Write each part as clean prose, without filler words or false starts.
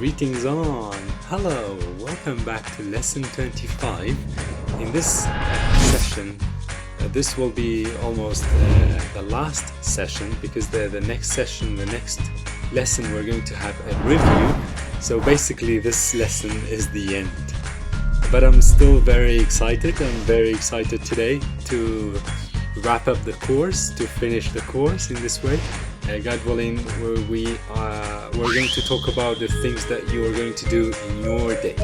Greetings on! Hello! Welcome back to lesson 25. In this session, this will be almost the last session because the next session, the next lesson, we're going to have a review. So basically this lesson is the end. But I'm still very excited. I'm very excited today to wrap up the course, to finish the course in this way. God willing, we're going to talk about the things that you are going to do in your day.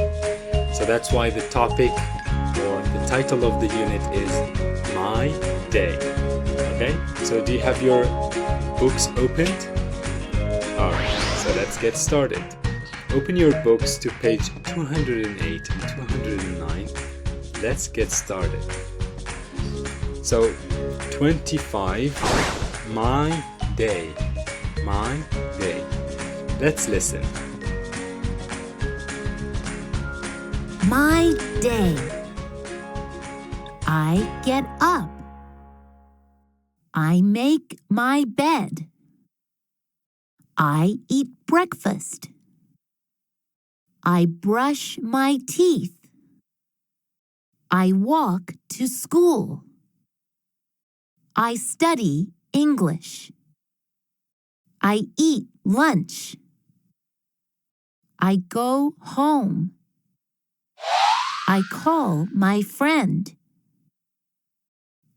So that's why the topic or the title of the unit is My Day. Okay, so do you have your books opened? Alright, so let's get started. Open your books to page 208 and 209. Let's get started. So 25, My Day. My day. Let's listen. My day. I get up. I make my bed. I eat breakfast. I brush my teeth. I walk to school. I study English. I eat lunch. I go home. I call my friend.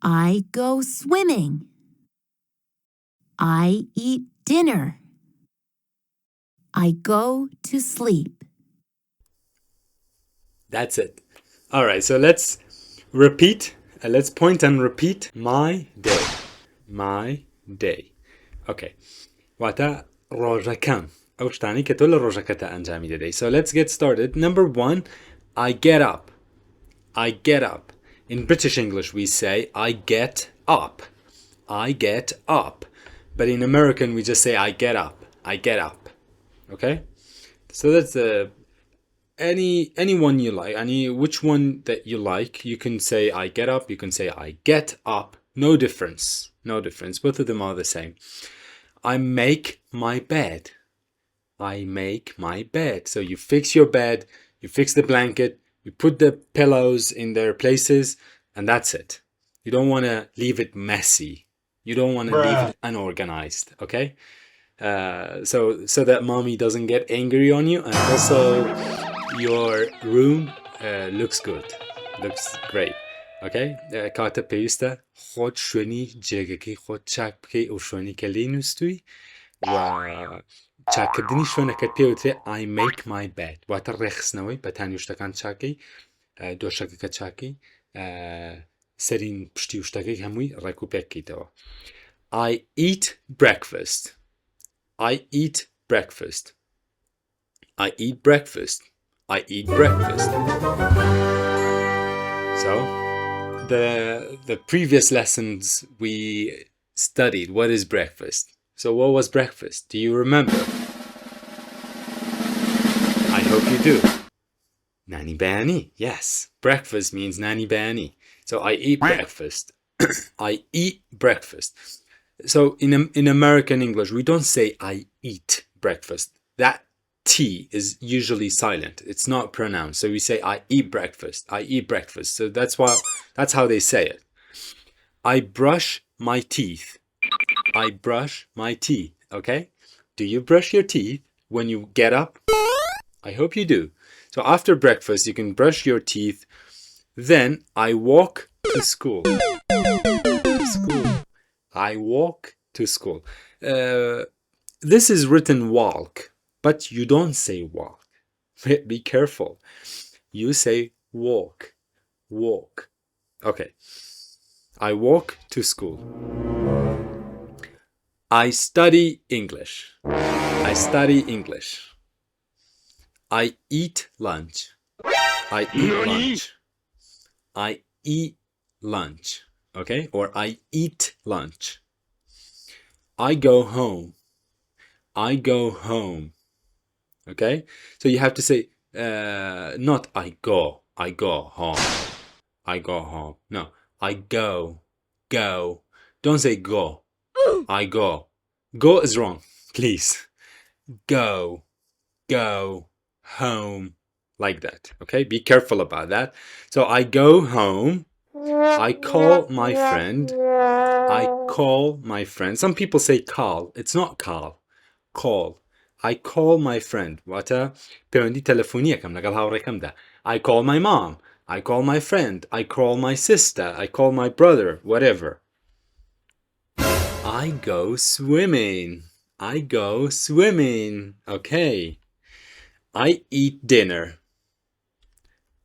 I go swimming. I eat dinner. I go to sleep. That's it. All right, so let's repeat. Let's point and repeat. My day. My day. Okay. واتە ڕۆژەکەم ئەو شتانی کە تۆ لە ڕۆژەکەتە ئەنجامی دەدەی. So let's get started. Number 1, I get up. I get up. In British English we say I get up. I get up. But in American we just say I get up. I get up. Okay? So that's any one you like. Which one that you like. You can say I get up. You can say I get up. No difference. No difference. Both of them are the same. I make my bed. I make my bed. So you fix your bed, you fix the blanket, you put the pillows in their places, and that's it. You don't want to leave it messy. You don't want to leave it unorganized, okay? So that mommy doesn't get angry on you, and also your room looks good, looks great. Okay? کاتە پێویستە خۆت شوێنی جێگەکەی خۆت چاک بکەی ئەو شوێنی کە لێی نووستووی و چاکردنی شوێنەکەت پێوترێ I make my bed واتە ڕێخستنەوەی بەتانی شتەکان چاکەی دۆشەکەکە چاکەی سەرین پشتی و شتەکەی هەمووی ڕێک و پێکەیتەوە. I eat breakfast. I eat breakfast. I eat breakfast. I eat breakfast. So the previous lessons we studied what is breakfast. So what was breakfast? Do you remember? I hope you do. Nani bani. Yes. Breakfast means nani bani. So I eat breakfast. I eat breakfast. So in American English we don't say I eat breakfast. That T is usually silent. It's not pronounced. So we say I eat breakfast. I eat breakfast. So that's how they say it. I brush my teeth. I brush my teeth. Okay? Do you brush your teeth when you get up? I hope you do. So after breakfast you can brush your teeth. Then I walk to school. I walk to school. This is written walk. But you don't say walk. Be careful. You say walk. Walk. Okay. I walk to school. I study English. I study English. I eat lunch. I eat lunch. I eat lunch. Okay? Or I eat lunch. I go home. I go home. Okay, so you have to say not I go home. I go home. No, I go. Don't say go. I go. Go is wrong. Please. Go. go home. Like that, okay? Be careful about that. So I go home. I call my friend. I call my friend. Some people say call. It's not call. Call. I call my friend. Wata پەیوەندی تەلەفۆنیەکەم لەگەڵ هاوڕێکەمدا. I call my mom. I call my friend. I call my sister. I call my brother. Whatever. I go swimming. I go swimming. Okay. I eat dinner.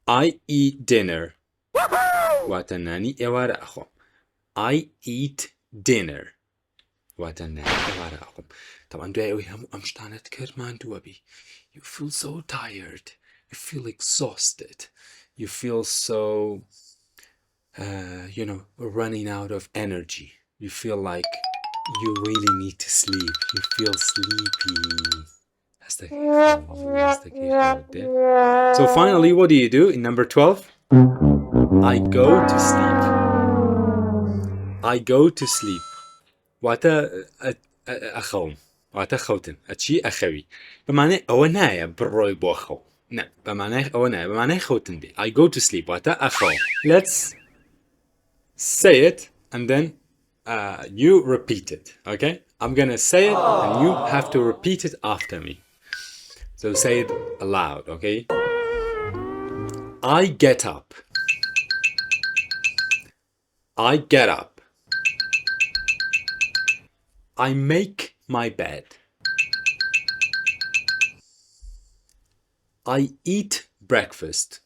I eat dinner. واتناني إوارا أخو. I eat dinner. واتناني إوارا أخو. طبعا دوائي هم أمشتانة كرمان دوابي. You feel so tired. You feel exhausted. You feel so, running out of energy. You feel like you really need to sleep. You feel sleepy. So finally, what do you do in number 12? I go to sleep. I go to sleep. واتا أخوم. واتا خوتن. أشي أخوي. بمعنى أونايا بروي بوخو. لا. بمعنى أونايا. بمعنى خوتن بي. I go to sleep. واتا أخو. Let's say it and then you repeat it. Okay? I'm gonna say it and you have to repeat it after me. So say it aloud, okay? I get up. I get up. I make my bed. I eat breakfast.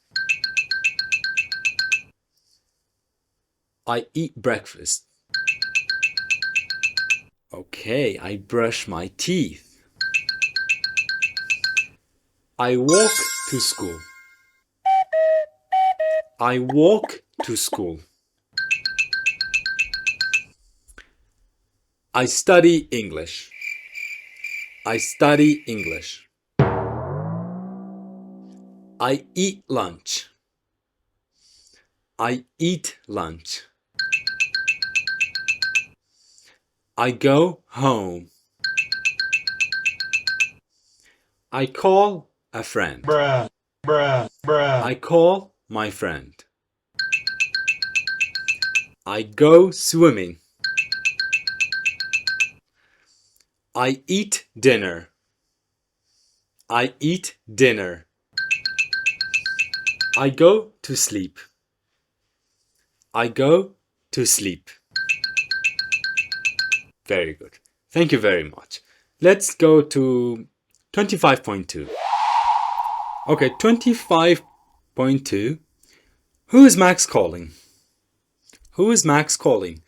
I eat breakfast. Okay, I brush my teeth. I walk to school. I walk to school. I study English. I study English. I eat lunch. I eat lunch. I go home. I call a friend. I call my friend. I go swimming. I eat dinner. I eat dinner. I go to sleep. I go to sleep. Very good. Thank you very much. Let's go to 25.2. Okay, 25.2. Who is Max calling? Who is Max calling?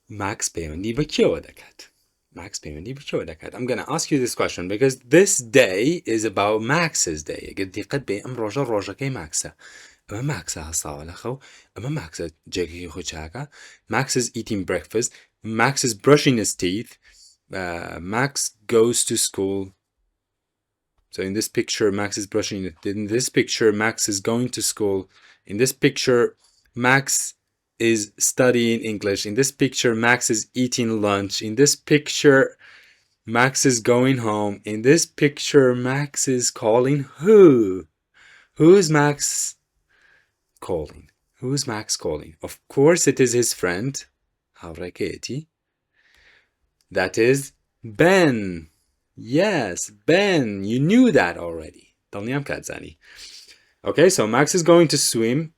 Max پەیوەندی بە کێوە دەکات. Max پەیوەندی بە کێوە دەکات. I'm going to ask you this question because this day is about Max's day. ئەگەر دیقەت بێ ئەم ڕۆژە ڕۆژەکەی ماکسە. ئەمە ماکسە هەستاوە لەخەو. ئەمە ماکسە جێگەی خۆی چاکە. Max is eating breakfast. Max is brushing his teeth. Max goes to school. So in this picture, Max is brushing it. In this picture, Max is going to school. In this picture, Max is studying English. In this picture, Max is eating lunch. In this picture, Max is going home. In this picture, Max is calling who? Who is Max calling? Who is Max calling? Of course, it is his friend. هاوڕێکەیەتی. That is Ben. Yes, Ben. You knew that already. دڵنیام کاتزانی. Okay, so Max is going to swim.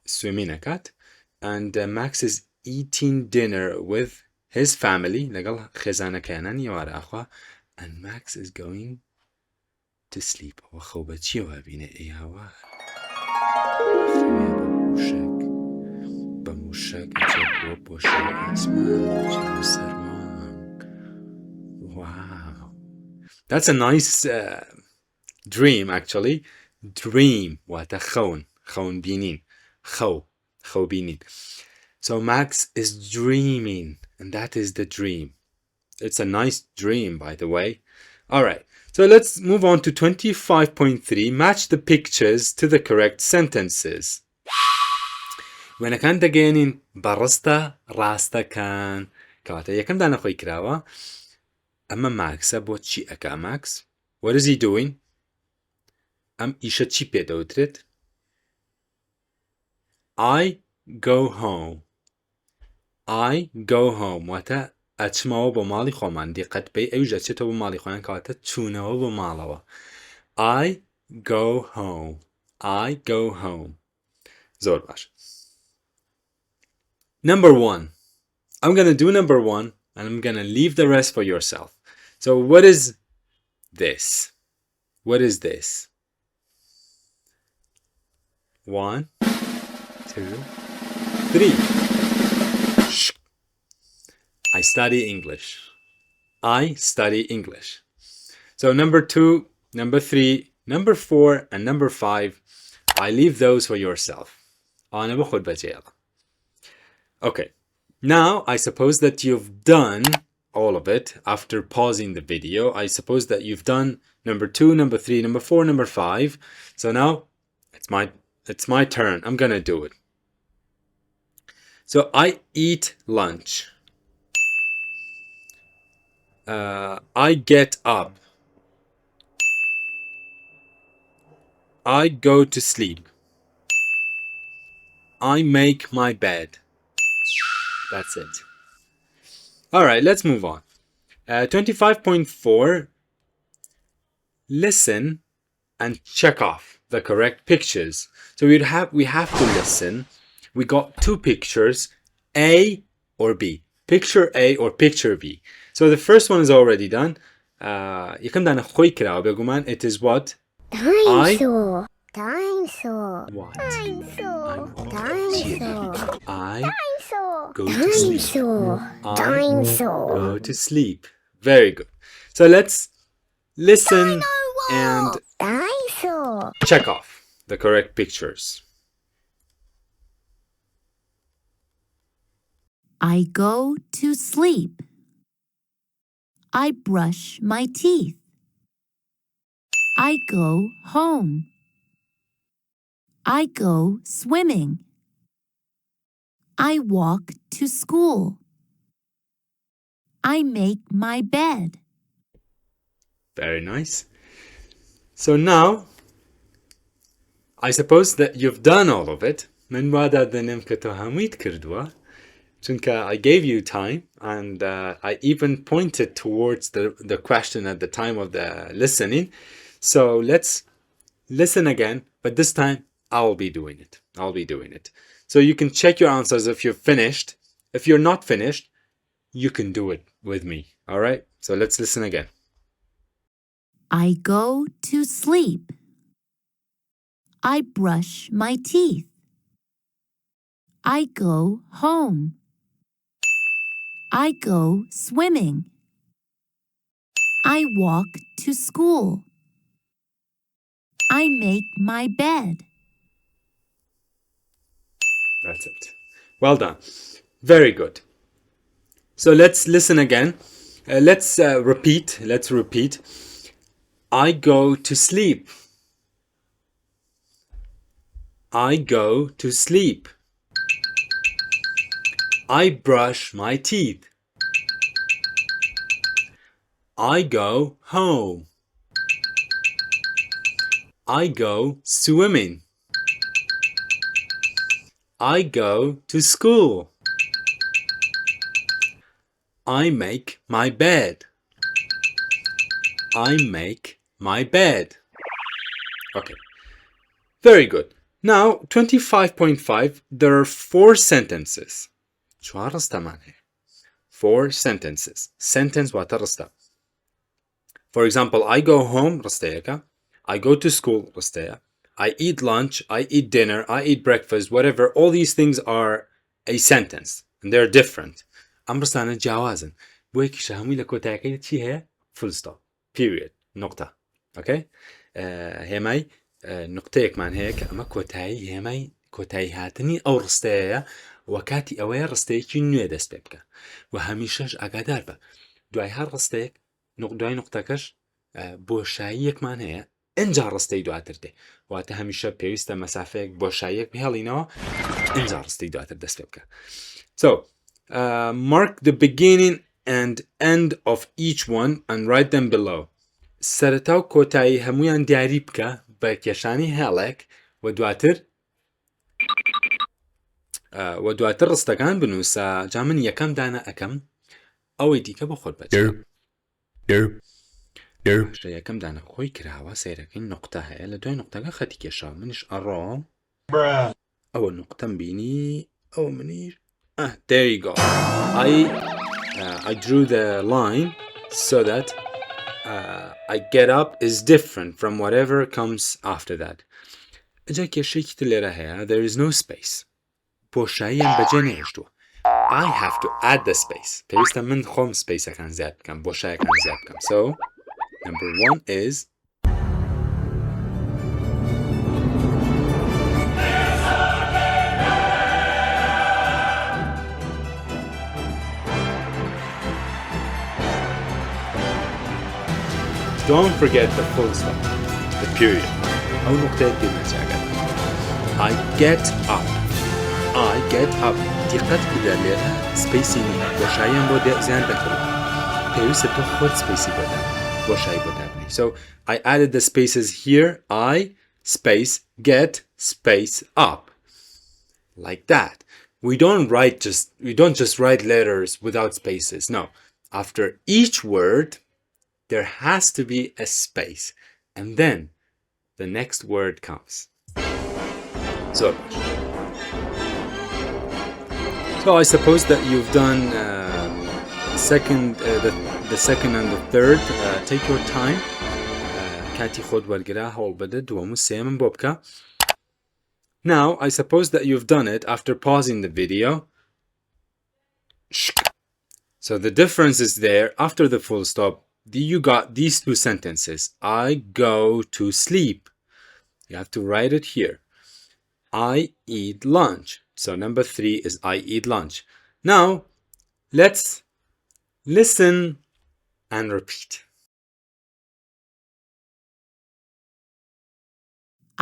Swimming akat. And Max is eating dinner with his family. لەگەڵ خێزانەکەیانان ئێوارە ئاخوا. And Max is going to sleep. وەخەو بە چیەوە بینە ئێوە؟ Wow. That's a nice dream, actually. Dream. واتە خەون. خەون بینین. خەو بینین. So Max is dreaming, and that is the dream. It's a nice dream, by the way. All right. So let's move on to 25.3. Match the pictures to the correct sentences. When I can't again in barasta rasta can kata yakam dana khoy krawa amma Max abo chi aka Max What is he doing? ئەم ئیشە چی پێدەوترێت؟ I go home. I go home. واتە ئەچمەوە بۆ ماڵی خۆمان. دیقەت بێ ئەویش ئەچێتەوە بۆ ماڵی خۆیان کەواتە چوونەوە بۆ ماڵەوە. I go home. I go home. زۆر باش. Number one. I'm going to do number one and I'm going to leave the rest for yourself. So what is this? What is this? 1, 2, 3. Shh. I study English. I study English. So number 2, number 3, number 4, and number 5, I leave those for yourself. أنا بخد بجيلا. Okay. Now, I suppose that you've done all of it after pausing the video. I suppose that you've done number 2, number 3, number 4, number 5. So now it's my turn. I'm gonna do it. So I eat lunch. I get up. I go to sleep. I make my bed. That's it. All right, let's move on. 25.4. Listen and check off the correct pictures. So we have to listen. We got two pictures, A or B. Picture A or picture B. So the first one is already done. It is what? Dinosaur. Dinosaur. What? Dinosaur. Dinosaur. I go to Dinosaur. sleep. I Dinosaur. go to sleep. Very good. So let's listen and Dinosaur. check off the correct pictures. I go to sleep. I brush my teeth. I go home. I go swimming. I walk to school. I make my bed. Very nice. So now, I suppose that you've done all of it. من بعد دنم كتوهميت كردوا. Chunka, I gave you time and I even pointed towards the question at the time of the listening. So let's listen again, but this time I'll be doing it. I'll be doing it. So you can check your answers if you're finished. If you're not finished, you can do it with me. All right? So let's listen again. I go to sleep. I brush my teeth. I go home. I go swimming. I walk to school. I make my bed. That's it. Well done. Very good. So let's listen again. Let's repeat. Let's repeat. I go to sleep. I go to sleep. I brush my teeth. I go home. I go swimming. I go to school. I make my bed. I make my bed. Okay. Very good. Now, 25.5, there are 4 sentences. شو هالرسطة معناها؟ 4 sentences. Sentence واتر رسطة. For example, I go home رسطيكا. I go to school رسطيا. I eat lunch, I eat dinner, I eat breakfast, whatever. All these things are a sentence and they're different. أم رسطانا جوازن. بويك شهمي لكو تاكيد شي هي full stop. Period. نقطة. Okay? هيماي نقطيك معنى هيك أما كوتاي هيماي كوتاي هاتني أو رسطيا وكاتي أوي رستيكي نوێ دەست پێ بکە و هەمیشەش ئاگادار بە دوای هەر ڕستەیەک دوای نقطەکەش بۆشاییەکمان هەیە ئەنجا ڕستەی دواتر دێ واتە هەمیشە پێویستە مەسافەیەک بۆشاییەک بهێڵینەوە ئەنجا ڕستەی دواتر دەست پێ بکە. So mark the beginning and end of each one and write them below. سەرەتا و کۆتایی هەموویان دیاری بکە بە کێشانی هێڵێک و دواتر ڕستەکان بنووسە. جا من یەکەم دانە ئەەکەم ئەوەی دیکە بۆ خۆت بەجێ یەکەم دانە خۆی کراوە سیرەکەی نقطە هەیە لە دوای نقطەکە خەتی کێشا منیش ئەڕۆم ئەوە نقطەم بینی ئەو منیش there you go. I drew the line so that I get up is different from whatever comes after that. جا کێشەیەکی تر لێرە هەیە there is no space. بۆشاییان بەجێ نەهێشتووە. I have to add the space. پێویستە من خۆم سپیسەکان زیاد بکەم بۆشایەکان زیاد بکەم. So number 1 is don't forget the full stop, the period. أو نقطة I get up. I get up. دقت بده لێرە سپیسی نییە بۆشاییان بۆ زیان دەکەوە پێویستە تۆ خۆت سپیسی بۆدا بۆشایی بۆدا بنی. So I added the spaces here. I space get space up like that. We don't just write letters without spaces. No. After each word there has to be a space and then the next word comes. So I suppose that you've done the second and the third. Take your time. کاتی خۆت وەرگرا هەوڵ بدە دووەم و سێمم بۆ بکە. Now I suppose that you've done it after pausing the video. So the difference is there after the full stop. You got these two sentences. I go to sleep. You have to write it here. I eat lunch. So number 3 is I eat lunch. Now let's listen and repeat.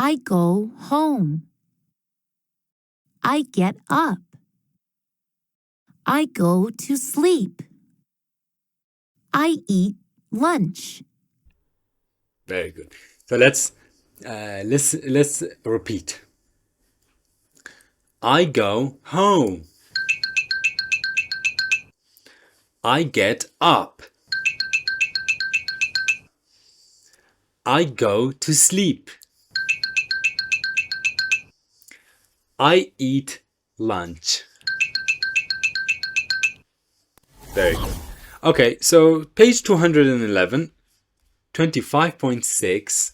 I go home. I get up. I go to sleep. I eat lunch. Very good. So let's repeat. I go home. I get up. I go to sleep. I eat lunch. Very good. Okay, so page 211, 25.6.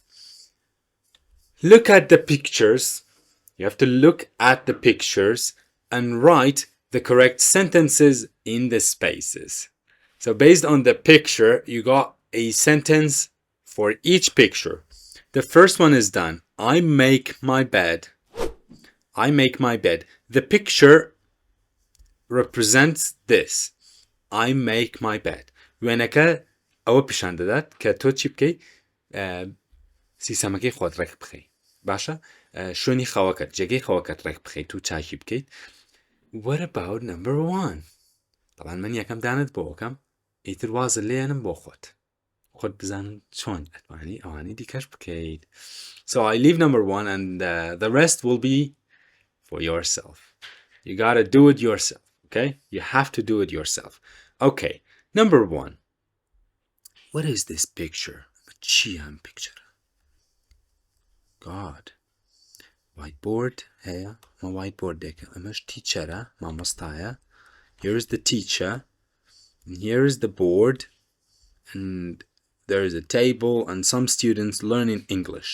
Look at the pictures. You have to look at the pictures and write the correct sentences in the spaces. So based on the picture, you got a sentence for each picture. The first one is done. I make my bed. I make my bed. The picture represents this. I make my bed. وێنەکە ئەوە پیشان دەدات کە تۆ چی بکەی سیسەمەکەی خۆت ڕێک بخەی. باشە؟ شوێنی خەوەکەت جێگەی خەوەکەت ڕێک بخەیت و چاکی بکەیت. What about number 1? طبعا من یەکەم دانت بۆ ئەوکەم ئیتر وازە لێنم بۆ خۆت بزانن چۆن ئەتوانی ئەوانی دیکەش بکەیت. So I leave number 1 and the rest will be for yourself. You gotta do it yourself, okay? You have to do it yourself. Okay, number 1. What is this picture? چی هم picture? God. Whiteboard هەیە ما whiteboard دێکە ئەمەش teacherە مامۆستایە. Here is the teacher and here is the board and there is a table and some students learning English.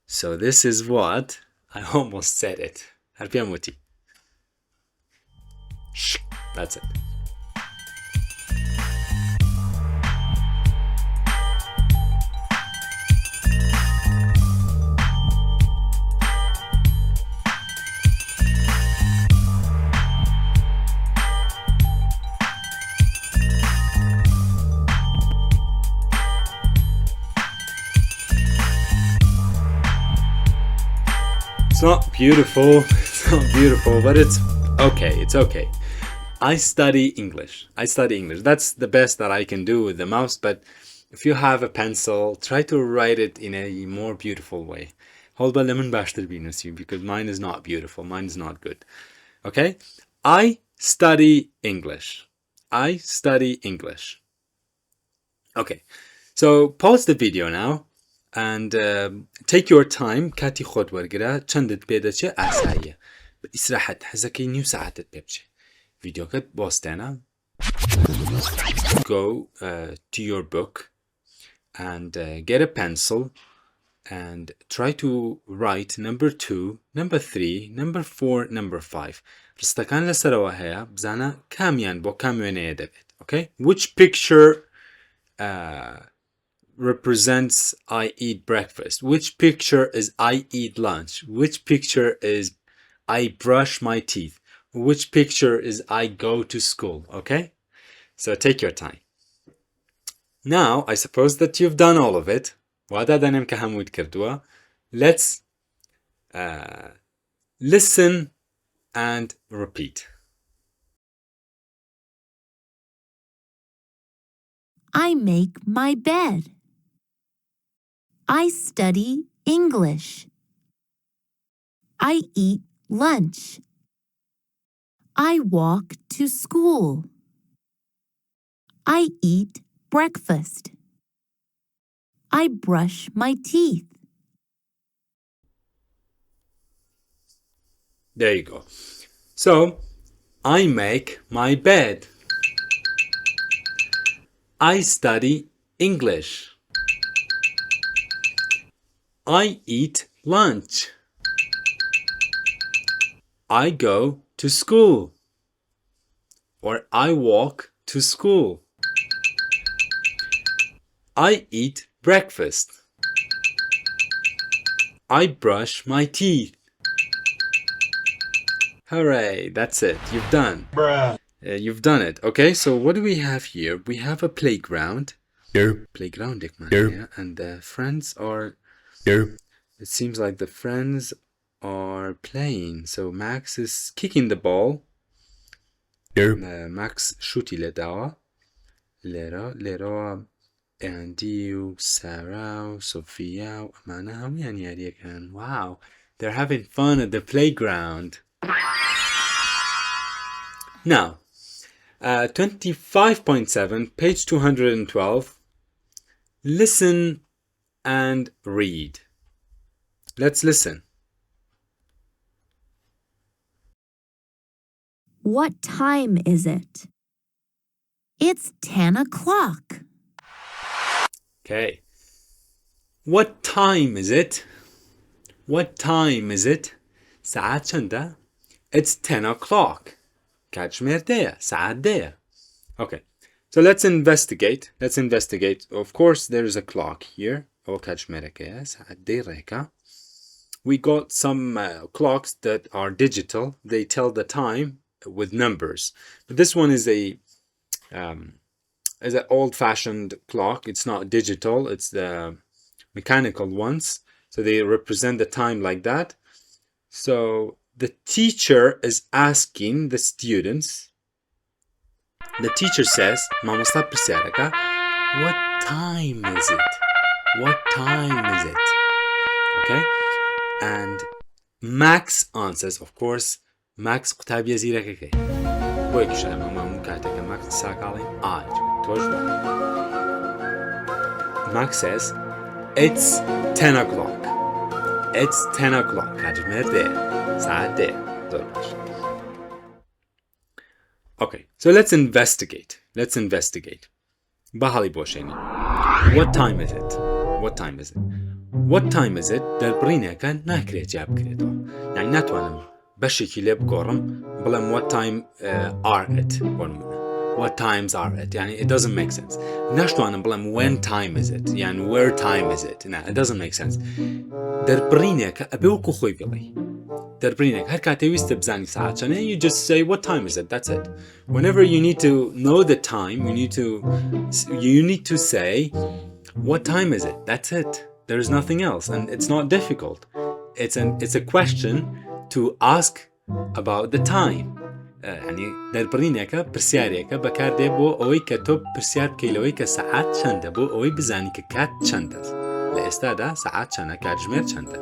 So this is what I almost said it. Harpiamuti. That's it. It's not beautiful, but it's okay. I study English. That's the best that I can do with the mouse, but if you have a pencil, try to write it in a more beautiful way. Hold on, lemon bashter binusiyim, because mine is not beautiful. Mine is not good. Okay? I study English. I study English. Okay. So pause the video now and take your time. کاتی خود وەرگرە چەندت پێ دەچێت ئاساییە. بە ئیسراحەت حەزەکەی نیو ساعتت پێ بچێت. ڤیدیۆکەت بۆستێنە. Go to your book and get a pencil and try to write number 2, number 3, number 4, number 5. ڕستەکان لەسەرەوە هەیە بزانە کامیان بۆ کام وێنەیە دەبێت. Okay? Which picture represents I eat breakfast? Which picture is I eat lunch? Which picture is I brush my teeth? Which picture is I go to school? Okay? So take your time. Now, I suppose that you've done all of it. Let's listen and repeat. I make my bed. I study English. I eat lunch. I walk to school. I eat breakfast. I brush my teeth. There you go. So, I make my bed. I study English. I eat lunch. I go to school. Or I walk to school. I eat breakfast. I brush my teeth. Hooray, that's it. You've done. You've done it. Okay, so what do we have here? We have a playground. Playground, yeah, and the friends are... It seems like the friends are playing. So Max is kicking the ball. Max شوتی لداوا لرا اندی و سارا و صوفیا و امانه هەموویان یاریەکەن. Wow, they're having fun at the playground. Now, 25.7, page 212. Listen and read. Let's listen. What time is it? It's 10 o'clock. Okay. What time is it? What time is it? ساعت چنده? It's 10 o'clock. کاتژمێر دەیە. ساعت دەیە. Okay. So let's investigate. Let's investigate. Of course, there is a clock here. أو کاتژمێرەکەیە. ساعت دەی ڕێکە. We got some clocks that are digital. They tell the time with numbers. But this one is an old-fashioned clock. It's not digital. It's the mechanical ones. So they represent the time like that. So the teacher is asking the students. The teacher says, "Mamosta prsiyaraka, what time is it? What time is it?" Okay? And Max answers, of course, Max قوتابیە زیرەکەکەی بۆی کشە مەمە کاتێکە Max ساکاڵین تۆش Max says it's 10 o'clock. It's 10 o'clock. کاتژمێر دەیە. ساعت دەیە. زۆر باش. Okay, so let's investigate. Let's investigate. بەهەڵی بۆشێنین. What time is it? What time is it? What time is it? دەربڕینەکە ناکرێت جیا بکرێتەوە. یعنی ناتوانم بەشێکی لێ بگۆڕم بڵێم what time are it? What times are it? يعني it doesn't make sense. ناشتوانم بڵێم when time is it? يعني where time is it? No, it doesn't make sense. دەربڕینەکە ئەبێ وەکو خۆی بڵێ. دەربڕینێک هەر کاتێ ویستە بزانی ساعت چەندە, you just say what time is it? That's it. Whenever you need to know the time, you need to say what time is it? That's it. There is nothing else, and it's not difficult. It's a question to ask about the time. ینی دەربڕینێکە پرسیارێکە بەکاردێ بۆ ئەوەی کە تۆ پرسیار بکەیلەوەی کە سەعات چەندە بۆ ئەوەی بزانی کە کات چەندە لە ئێستادا سەعات چەندە کاتژمێر چەندە.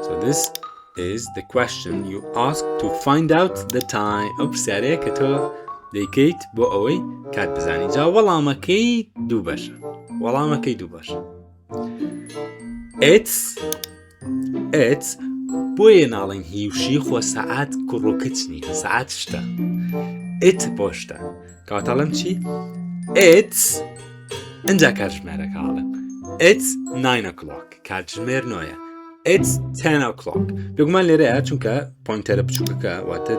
So this is the question you ask to find out the time. ئەو پرسیارەیە کە تۆ دەیکەیت بۆ ئەوەی کات بزانی. جا وەڵامەکەی دوو بەشە. وەڵامەکەی دوو بەشە. It's بۆیە ناڵێن هیوشی خۆ سەعات کوڕووکچ نیە سەعات شتە. It بۆ شتە. کەواتەڵێم چی؟ It's ئەنجا کاتژمێرەکە هاڵێم. It's 9 o'clock. کاتژمێر 9. It's 10 o'clock. بێگومان لێرەیە چونکە پۆینتەرە بچووکەکە واتە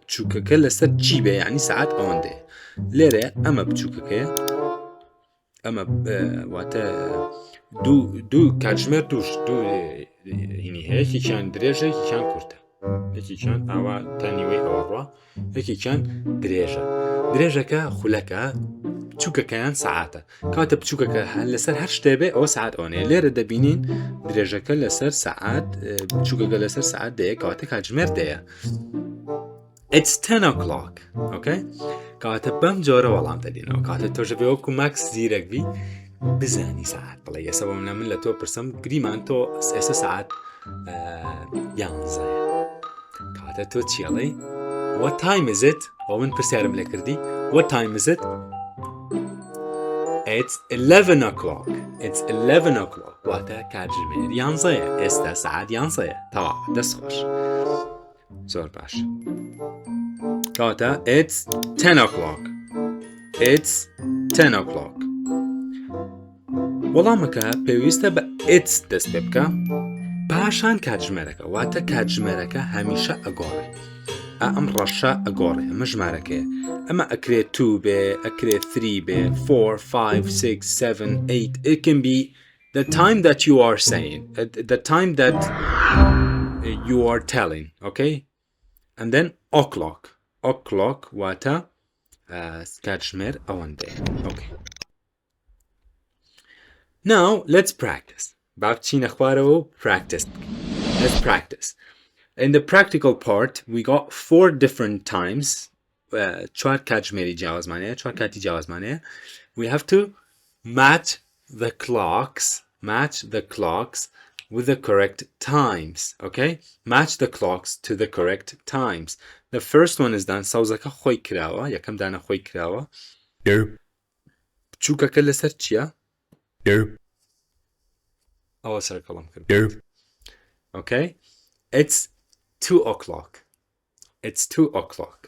بچووکەکە لەسەر چی بێ یعنی سەعات ئەوەندەیە. لێرەیە ئەمە بچووکەکەیە ئەمە واتە دوو کاتژمێر دوو هینی هەیە یەکێکیان درێژە یەکێکیان کورتە. یەکێکیان ئاوا تا نیوەی ئەوەڕوا یەکێکیان درێژە. درێژەکە خولەکە بچووکەکەیان سەعاتە. کاتە بچووکەکە لەسەر هەر شتێ بێ ئەوە سەعات ئەوەنەیە. لێرە دەبینین درێژەکە لەسەر سەعات بچووکەکە لەسەر سەعات دەیە کەواتە کاتژمێر دەیە. It's 10 o'clock. Okay? کاتە بەم جۆرە وەڵام دەدینەوە. کاتە تۆژە بێ وەکو ماکس زیرەک بی بزانی ساعت بڵێ ئێستا بۆ من لە تۆ پرسم گریمان تۆ ئێستا ساعت 11. کاتە تۆ چیڵێ What time is it؟ ئەو من پرسیارم لێ کردی What time is it؟ It's 11 o'clock. It's 11 o'clock. واتە کاتژمێر 11. ئێستا ساعت 11. تەواو دەست خۆش. زۆر باش. کاتە It's 10 o'clock. It's 10 o'clock. وەڵامەکە پێویستە بە It's دەست پێ بکە پاشان کاتژمێرەکە واتە کاتژمێرەکە هەمیشە ئەگۆڕێ. ئەم ڕەشە ئەگۆڕێ ئەمە ژمارەکەیە. ئەمە ئەکرێت 2 بێ ئەکرێت 3 بێ 4 5 6 7 8. It can be the time that you are saying, the time that you are telling, okay? And then o'clock. O'clock واتە کاتژمێر ئەوەندەیە. Okay. Now, let's practice. بابچینە خوارەوە practice. Let's practice. In the practical part, we got 4 different times. 4 کاتژمێری جیاوازمانەیە 4 کاتی جیاوازمانەیە. We have to match the clocks with the correct times. Okay? Match the clocks to the correct times. The first one is done. سەوزەکە خۆی کراوە. یەکەم دانە خۆی کراوە. بچووکەکە لەسەر چییە؟ ئەوە سەرکەڵم کرد. Okay? It's 2 o'clock. It's 2 o'clock.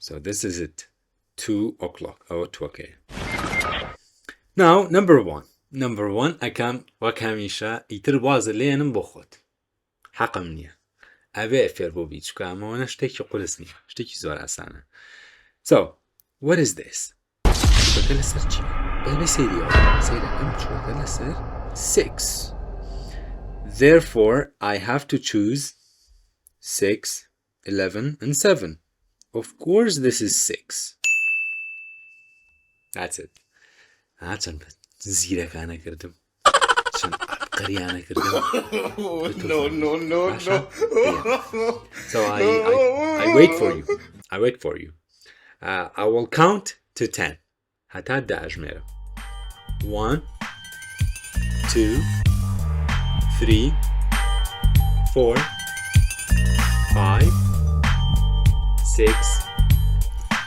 So this is it. 2 o'clock. Oh, okay. Now, number 1. Number 1, ئەکەم وەک هەمیشە ئیتر وازە لێنم بۆ خۆت. حەقم نییە. ئەبێ فێربوو بیت چکە ئەمەوەنە شتێکی قورس نییە. شتێکی زۆر ئاسانە. So, what is this? بچووکەکە لەسەر چی؟ بەبێ سەیریەوە. سەیرەکەم بچووکەکە لەسەر 6. Therefore, I have to choose 6, 11, and 7. Of course, this is 6. That's it. چەند زیرەکانە کردم. چەند عەبقەریانە کردم. No. So I wait for you. I wait for you. I will count to 10. هەتا داژمێرە. 1, 2, 3, 4, 5, 6,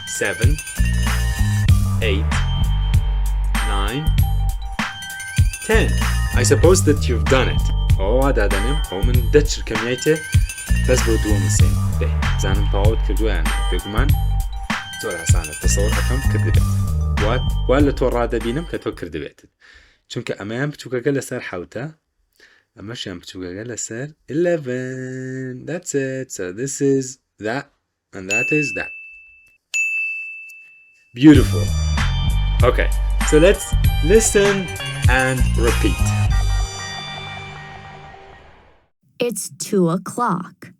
7, 8, 9, 10. I suppose that you've done it. هذا دانم أو من دتشر كميته بس بدو مسين. ده زانم تعود كدوان بيجمان زور حسانة تصور أكم كردبت. ولا تورادة بينم كتو كردبت. چونك أمام بتوكا لسر حوتا. أمشي بتوكا لسر 11. That's it. So this is that and that is that. Beautiful. Okay. So let's listen and repeat. It's 2 o'clock.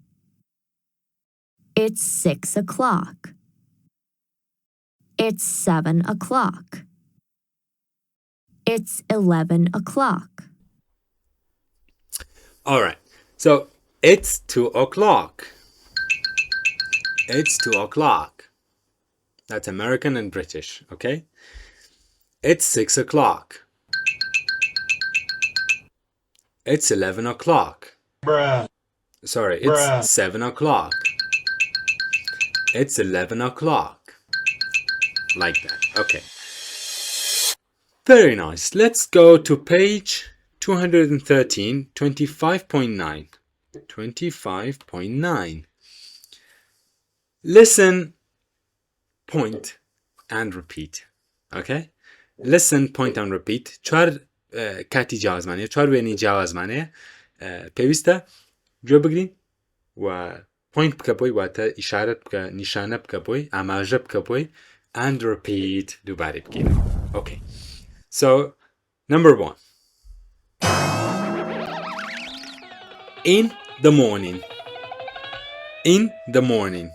It's 6 o'clock. It's 7 o'clock. It's 11 o'clock. All right. So it's 2 o'clock. It's 2 o'clock. That's American and British, okay? It's 6 o'clock. It's 11 o'clock. Bruh. Sorry, it's Bruh. 7 o'clock. It's 11 o'clock. Like that. Okay. Very nice. Let's go to page 213, 25.9. 25.9. Listen, point, and repeat. Okay? Listen, point, and repeat. چوار کاتی جیاوازمانیە، چوار وێنەی جیاوازمانەیە. پێویستە گوێ بگرین و point بکە بۆی، واتە ئیشارەت بکە، نیشانە بکە بۆی، ئاماژە بکە بۆی، and repeat دووبارە بگین. Okay. So, number 1. In the morning. In the morning.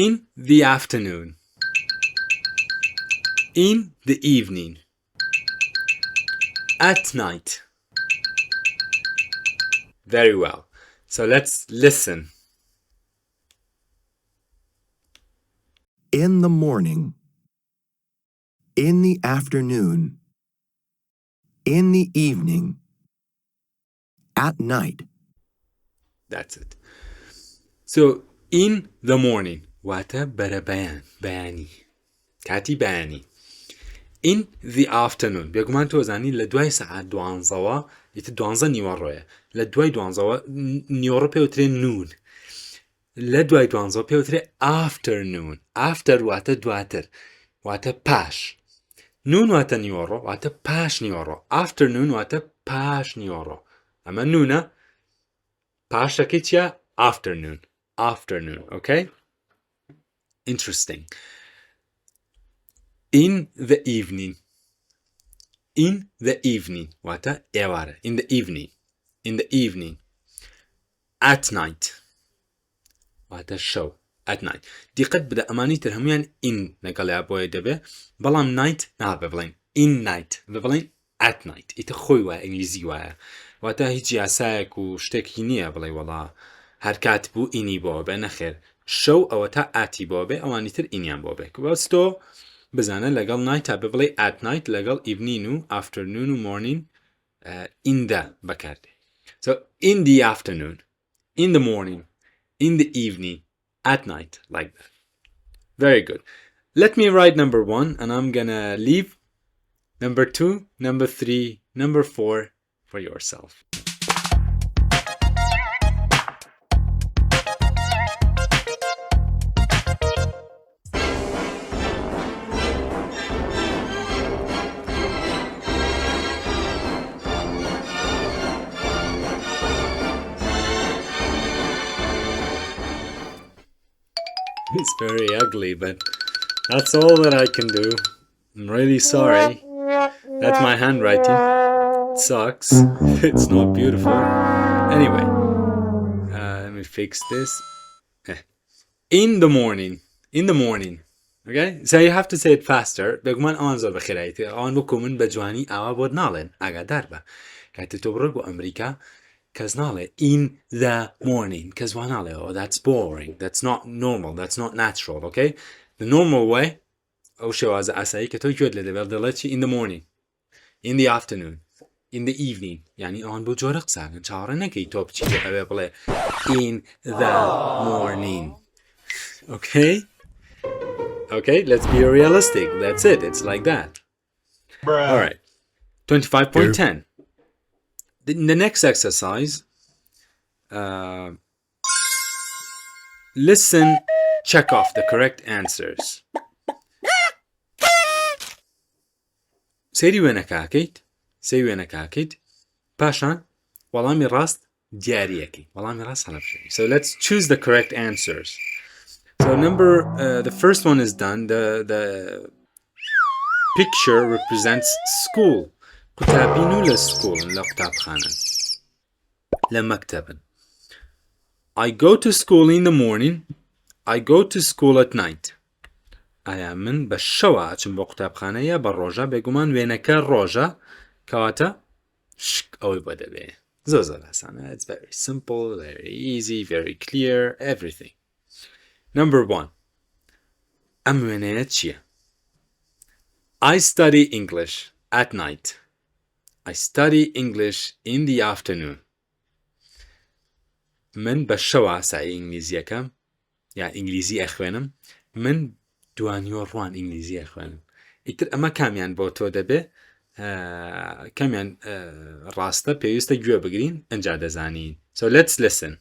In the afternoon. In the evening. At night. Very well. So let's listen. In the morning. In the afternoon. In the evening. At night. That's it. So, in the morning. Wata bara bayan. Bayani. Kati bayani. In the afternoon. بيقومان توزاني لدواي ساعة دوانزوا. يتدوانزا نيوارويا. لدواي دوانزوا نيورو بيوتري نون. لدواي دوانزوا بيوتري afternoon. After wata دواتر. Wata pash. نون wata نيورو. Wata pash نيورو. Afternoon wata pash نيورو. أما نونا pash شكيتيا afternoon. Afternoon. Okay? Interesting. In the evening. In the evening. Wata ewara. In the evening. In the evening. At night. Wata show. At night. دي قد بدأ أماني ترهميان in نقل أبوي دبي بلام night ببلين in night ببلين at night إتخوي وا إنجليزي وا وتا هيجي عساك وشتك هنيا بلاي والله هركات بو إني بوبه نخير شو أو تا آتي بوبه أواني تر إنيان بوبه كبستو بزانه لقل night ببلي at night لقل evening afternoon morning in the بكارده. So in the afternoon, in the morning, in the evening, at night, like that. Very good. Let me write number 1 and I'm gonna leave number 2, number 3, number 4 for yourself. It's very ugly, but that's all that I can do. I'm really sorry. That's my handwriting. It sucks. It's not beautiful. Anyway, let me fix this. In the morning. In the morning. Okay? So you have to say it faster. بگمان آن زور بخیرایتی. آن بکومن بجوانی آوا بود نالن. اگه دربه. که تو برو با امریکا Kaznale in the morning. Kazwanale. Oh, that's boring. That's not normal. That's not natural. Okay? The normal way. Oshawaza asai kato yodle de in the morning. In the afternoon. In the evening. Yani on bujoraq sagan. Charanaki top chi available in the morning. Okay? Okay, let's be realistic. That's it. It's like that. Bruh. All right. 25.10. In the next exercise, listen, check off the correct answers. سيري وينك أكيد؟ سيري وينك أكيد؟ باشا، والله راست دياريكي. والله راست هلا بشيء. So let's choose the correct answers. So the first one is done. The picture represents school. كتابين للسكول لا كتاب خانة لمكتبا. I go to school in the morning. I go to school at night. أيا من بالشوا أتشم بكتاب خانة يا بالروجا بيقومان وينك الروجا كواتا شك أو بدبي. زۆر ئاسانە. It's very simple, very easy, very clear, everything. Number 1. ئەم وێنەیە چییە؟ I study English at night. I study English in the afternoon. من بە شەوە سعی ئینگلیزیەکەم یا ئینگلیزی ئەخوێنم. من دوانیۆ ڕوان ئینگلیزی ئەخوێنم. ئیتر ئەمە کامیان بۆ تۆ دەبێ کامیان ڕاستە پێویستە گوێ بگرین ئەنجا دەزانین. So let's listen.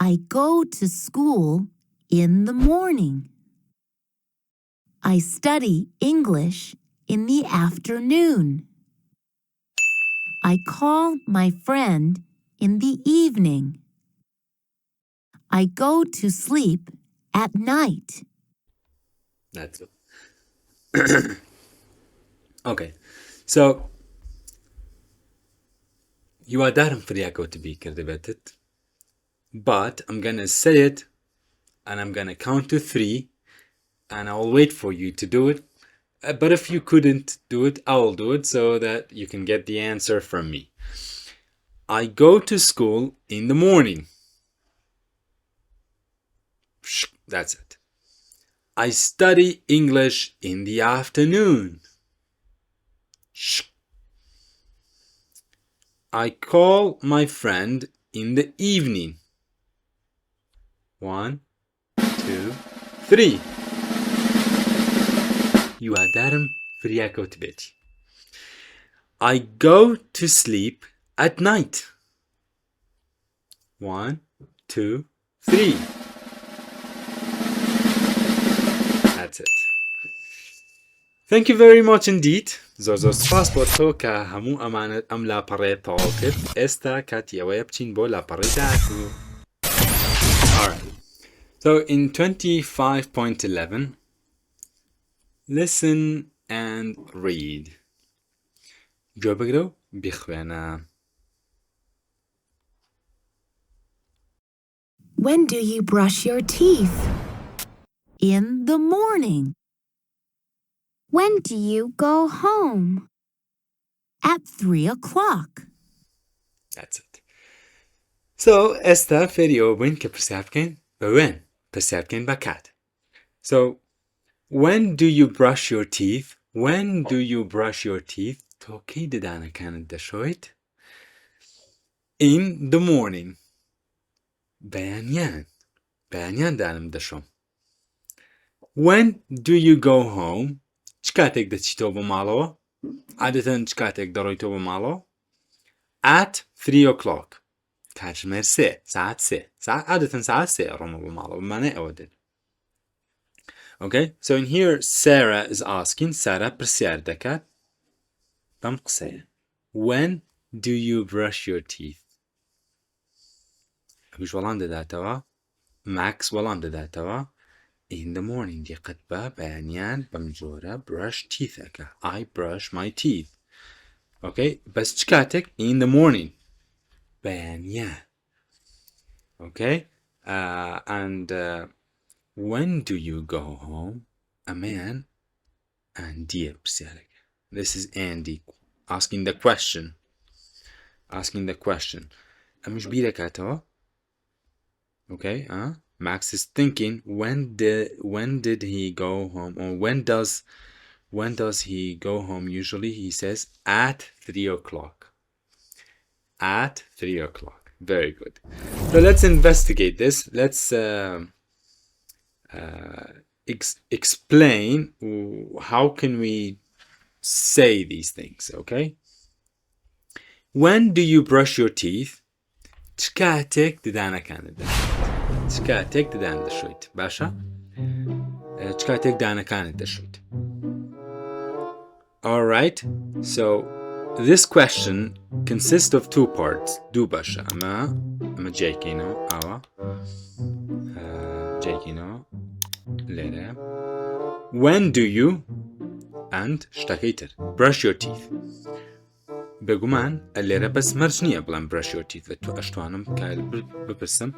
I go to school in the morning. I study English in the afternoon. I call my friend in the evening. I go to sleep at night. That's it. Okay. So هیوادارم فریاکەوتبی کردبێتت. But I'm gonna say it and I'm gonna count to 3 and I'll wait for you to do it. But if you couldn't do it, I'll do it so that you can get the answer from me. I go to school in the morning. That's it. I study English in the afternoon. I call my friend in the evening. 1, 2, 3. هیوادارم فریاکەوتبێتی. I go to sleep at night. 1, 2, 3. That's it. Thank you very much indeed. زۆر سپاس بۆ تۆ کە هەموو ئەمانەت ئەم لاپەڕەیە تەواو کرد. ئێستا کاتی ئەوەیە بچین بۆ لاپەڕەی داهاتوو. Alright. So in 25.11, listen and read. گوێ بگرە و بیخوێنە. When do you brush your teeth? In the morning. When do you go home? At 3 o'clock. That's it. So ئێستا فێری ئەوە بووین کە پرسیار بکەین بە وێن پرسیار بکەین بە کات. So when do you brush your teeth? When do you brush your teeth? تۆ کەی ددانەکانت دەشۆیت؟ In the morning. بەیانیان دانم دەشۆم. When do you go home? چ کاتێک دەچیتەوە بۆ ماڵەوە؟ عادەتەن چ کاتێک دەڕۆیتەوە بۆ ماڵەوە؟ At 3 o'clock. کاتژمێر 3 ساعت 3 عادەتەن ساعت 3 ڕۆمە بۆ ماڵەوە بمانە ئەوە دێت. Okay, so in here Sarah is asking, Sarah پرسیار دەکات بەم قسەیە. When do you brush your teeth? ئەویش وەڵام دەداتەوە. Max وەڵام دەداتەوە. In the morning دقت بە بەیانیان بەم جۆرە brush teeth ئەکە. I brush my teeth. Okay, بەس چ کاتێک؟ In the morning. بەیانیان. Okay, and when do you go home? ئەمەیان ئەندیە پرسیارەکە. This is Andy asking the question. ئەمیش بیرەکاتەوە. Okay, Max is thinking when did he go home, or when does he go home? Usually he says at 3 o'clock. At 3 o'clock. Very good. So let's investigate this. Let's explain how can we say these things, okay? When do you brush your teeth? چ کاتێک ددانەکانت دەشۆیت؟ چ کاتێک ددان دەشۆیت؟ باشە؟ چ کاتێک دانەکانت دەشۆیت؟ Alright, so this question consists of 2 parts. دوو باشە. ئەمە جێکینەوە ئاوە. جێکینەوە لێرە. When do you and شتەکەی تر brush your teeth. بێگومان لێرە بەس مەرج نییە بڵێم brush your teeth. تو ئەشتوانم بپرسم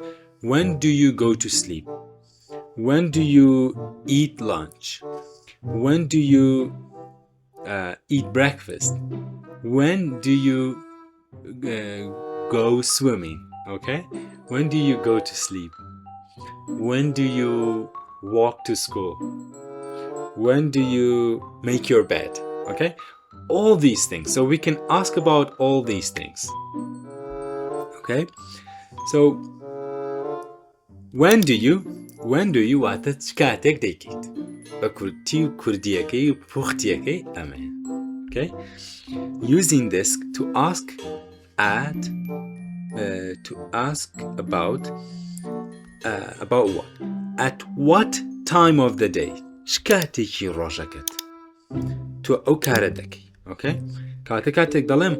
when do you go to sleep? When do you eat lunch? When do you eat breakfast? When do you go swimming? Okay? When do you go to sleep? When do you walk to school? When do you make your bed? Okay? All these things. So we can ask about all these things. Okay? So when do you واتە چ کاتێک دەیکەیت بە کورتی و کوردیەکەی و پوختیەکەی ئەمەیە. Okay? Using this to ask about what? At what time of the day? چ کاتێکی ڕۆژەکەت تۆ ئەو کارە دەکەی. Okay? کاتێک دەڵێم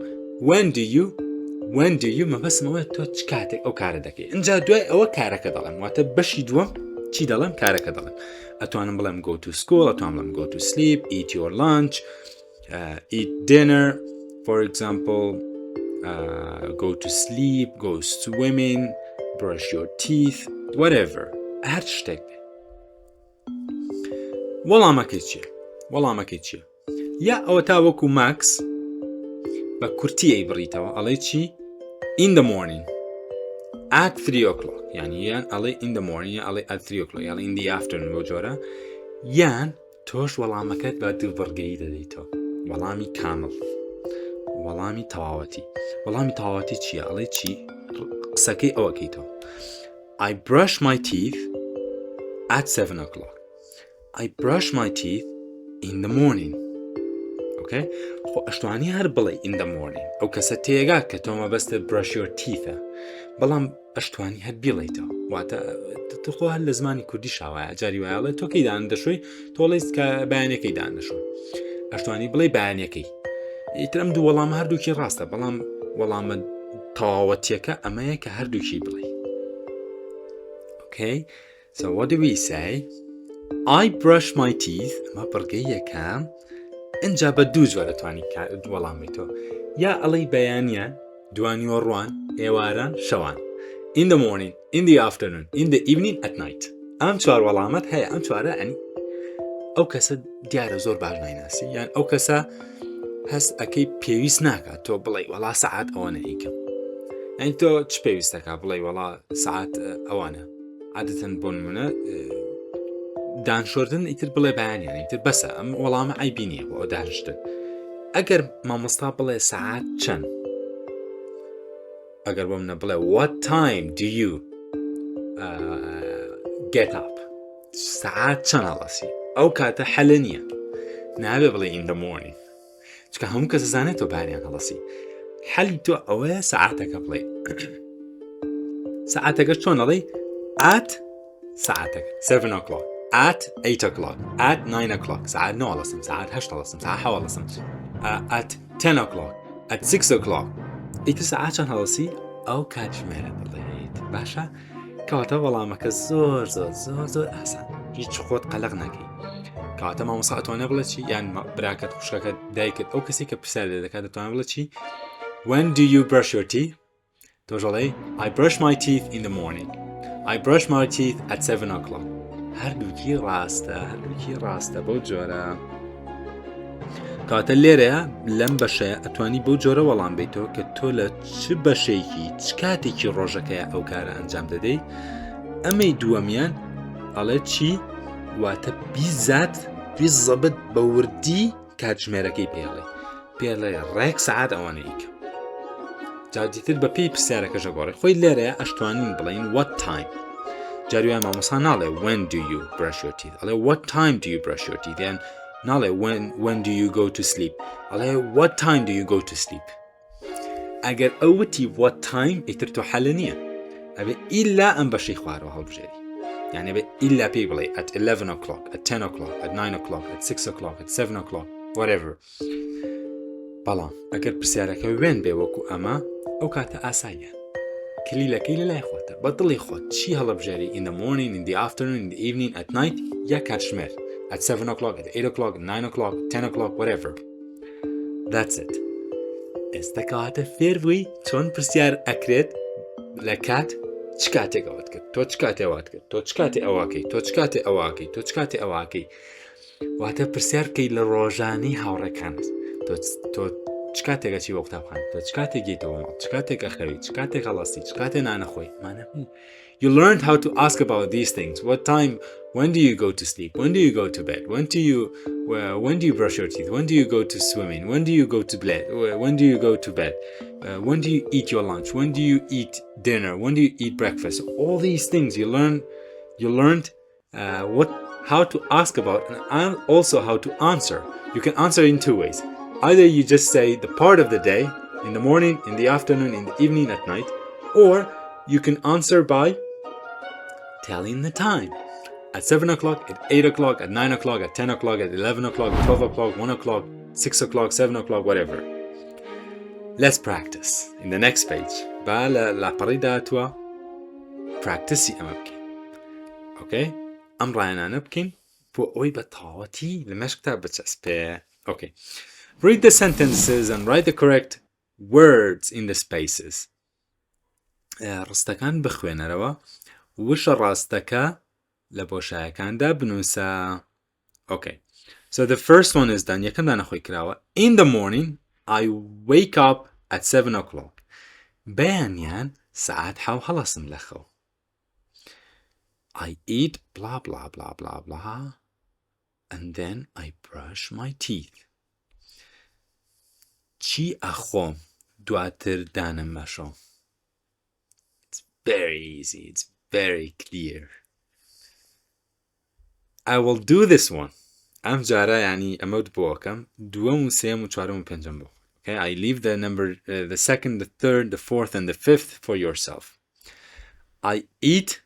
when do you مەبەسمەوە تۆ چ کاتێک ئەو کارە دەکەی. اینجا دوای ئەوە کارەکە دەڵێم واتە بەشی دووەم چی دەڵێم کارەکە دەڵێم. ئەتوانم بڵێم go to school, ئەتوانم بڵێم go to sleep, eat your lunch, eat dinner, for example, go to sleep, go swimming, brush your teeth, whatever. هەر شتێک بێ. وەڵامەکەی چییە؟ یا ئەوە تا وەکو ماکس بە کورتیەی بڕیتەوە ئەڵێ چی؟ in the morning at 3 o'clock یعنی یان ئەڵێ in the morning یان ئەڵێ at 3 o'clock یان in the afternoon بۆ جۆرە یان تۆش وەڵامەکەت بە دووبڕگەیی دەدەیتەوە وەڵامی کامل وەڵامی تەواوەتی چییە؟ ئەڵێ چی؟ قسەکەی ئەوەکەیتەوە I brush my teeth at 7 o'clock. I brush my teeth in the morning. Okay? خۆ ئەشتوانی هەر بڵێ in the morning ئەو کەسە تێگا کە تۆ مەبەستە brush your teeth-ە بەڵام ئەشتوانی هەر بیڵێیتەوە واتە خۆ هەر لە زمانی کوردی شاوایە جاری وایڵێ تۆ کەی دان دەشۆی تۆڵیست کە بەیانەکەی دان دەشۆ ئەشتوانی بڵێ بەیانەکەی ئیتر ئەم دوو وەڵام هەردووکی ڕاستە بەڵام وەڵامە تەواوەتیەکە ئەمەیە کە هەردووکی بڵێ. Okay? So what do we say? I brush my teeth ئەمە بڕگەی یەکەم اینجا بە دوو جۆرە توانی وەڵامیتەوە یا ئەڵەی بەیانیان دوانیوەڕوان ئێواران شەوان in the morning, in the afternoon, in the evening, at night. ئەم چوار وەڵامەت هەیە ئەم چوارە ئەنی ئەو کەسە دیارە زۆر باش نایناسی یان ئەو کەسە هەست ئەەکەی پێویست ناکات تۆ بڵێ وەڵا سەعات ئەوانە ئیکەم ئەین تۆ چ پێویستەکە بڵێ وەڵا سەعات ئەوانە عادەتەن بۆ نمونە دانشۆردن ئیتر بڵێ بەیانیان ئیتر بەسە ئەم وەڵامە ئایبی نییە بۆ ئەو دانیشتن ئەگەر مامۆستا بڵێ سەعات چەند ئەگەر بۆ منە بڵێ what time do you get up سەعات چەند هەڵەسی ئەو کاتە حەلە نییە نابێ بڵێ in the morning چکە هەموو کەس زانێت تۆ بەیانیان هەڵەسی حەلی تۆ ئەوەیە سەعاتەکە بڵێ سەعاتەکە چۆن ئەڵێ at سەعاتەکە 7 o'clock at 8 o'clock at 9 o'clock ساعت 9 هەڵەسم ساعت 8 هەڵەسم ساعت 7 هەڵەسم at 10 o'clock at 6 o'clock ئیتر ساعت چەند هەڵەسی ئەو کاتژمێرە بڵێیت باشە کەواتە وەڵامەکە زۆر ئاسان هیچ خۆت قەلق نەکەی کەواتە مامۆستا ئەتوانێ بڵێ چی یان براکەت خوشکەکەت دایکت ئەو کەسی کە پرسیار دەکات دەتوانێت بڵێ چی when do you brush your teeth تۆ ژەڵێ I brush my teeth in the morning I brush my teeth at 7 o'clock هەردووکی ڕاستە بەو جۆرە کاتە لێرەیە لەم بەشەیە ئەتوانی بەو جۆرە وەڵام بیتەوە کە تۆ لە چ بەشێکی چ کاتێکی ڕۆژەکەیە ئەو کارە ئەنجام دەدەیت ئەمەی دووەمیان ئەڵێ چی واتە بیزەبت بە وردی کاتژمێرەکەی پێڵێ ڕێک سەعات ئەوانەیەکە جادیتر بە پێی پرسیارەکەشە گۆڕێ خۆی لێرەیە ئەشتوانین بڵین what time جارویان مامۆستا ناڵێ when do you brush your teeth ئەڵێ what time do you brush your teeth یان ناڵێ when do you go to sleep ئەڵێ what time do you go to sleep ئەگەر ئەوتی what time ئیتر تۆ حەلە نییە ئەبێ ئیلا ئەم بەشەی خوارەوە هەڵبژێری یعنی ئەبێ ئیلا پێی بڵێ at 11 o'clock at 10 o'clock at 9 o'clock at 6 o'clock at 7 o'clock whatever بەڵام ئەگەر پرسیارەکە وێن بێ وەکو ئەمە ئەو کاتە ئاساییە کلیلەکەی لە لای خۆتە بە دڵی خۆت چی هەڵبژێری in the morning in the afternoon in the evening at night یا کاتژمێر at 7 o'clock at 8 o'clock at 9 o'clock 10 o'clock whatever that's it ئێستا کەواتە فێر بووی چۆن پرسیار ئەکرێت لە کات چ کاتێک ئەوەت کرد تۆ چ کاتێ ئەوات کرد تۆ چ کاتێ ئەواکەی تۆ چ کاتێ ئەواکەی تۆ چ کاتێ ئەواکەی واتە پرسیار بکەی لە ڕۆژانەی هاوڕێکانت تۆ چ کاتێکە چی بۆ قوتابخانە تۆ چ کاتێک گەیتەوە ماڵ چ کاتێکە خەوی چ کاتێک هەڵاستی چ کاتێک نانەخۆی You learned how to ask about these things. What time? When do you go to sleep? When do you go to bed? When do you brush your teeth? When do you go to swimming? When do you go to bed? When do you go to bed? When do you eat your lunch? When do you eat dinner? When do you eat breakfast? All these things you learned how to ask about and also how to answer. You can answer in two ways. Either you just say the part of the day, in the morning, in the afternoon, in the evening, at night, or you can answer by telling the time. At 7 o'clock, at 8 o'clock, at 9 o'clock, at 10 o'clock, at 11 o'clock, 12 o'clock, 1 o'clock, 6 o'clock, 7 o'clock, whatever. Let's practice in the next page. La parida tua practice amabkin. Okay? Am rayana nabkin for oi batawati the meshkta bachaspe. Okay. Read the sentences and write the correct words in the spaces. ڕستەکان بخوێنەرەوە وشە ڕاستەکە لە بۆشایەکاندا بنووسە. Okay. So the first one is done. یەکەم دانەخۆی کراوە. In the morning, I wake up at 7 o'clock. بەیانیان سەعات حەو هەڵەسم لەخەو. I eat blah blah blah blah blah and then I brush my teeth. چی ئەخۆم دواتر دانم بەشۆ. It's very easy. It's very clear. I will do this one. ئەم جارە یعنی ئەمە بۆکەم دووەم و سێم و چوارەم و پێنجەم بۆ. Okay, I leave the number, the second, the third, the fourth, and the fifth for yourself. I eat.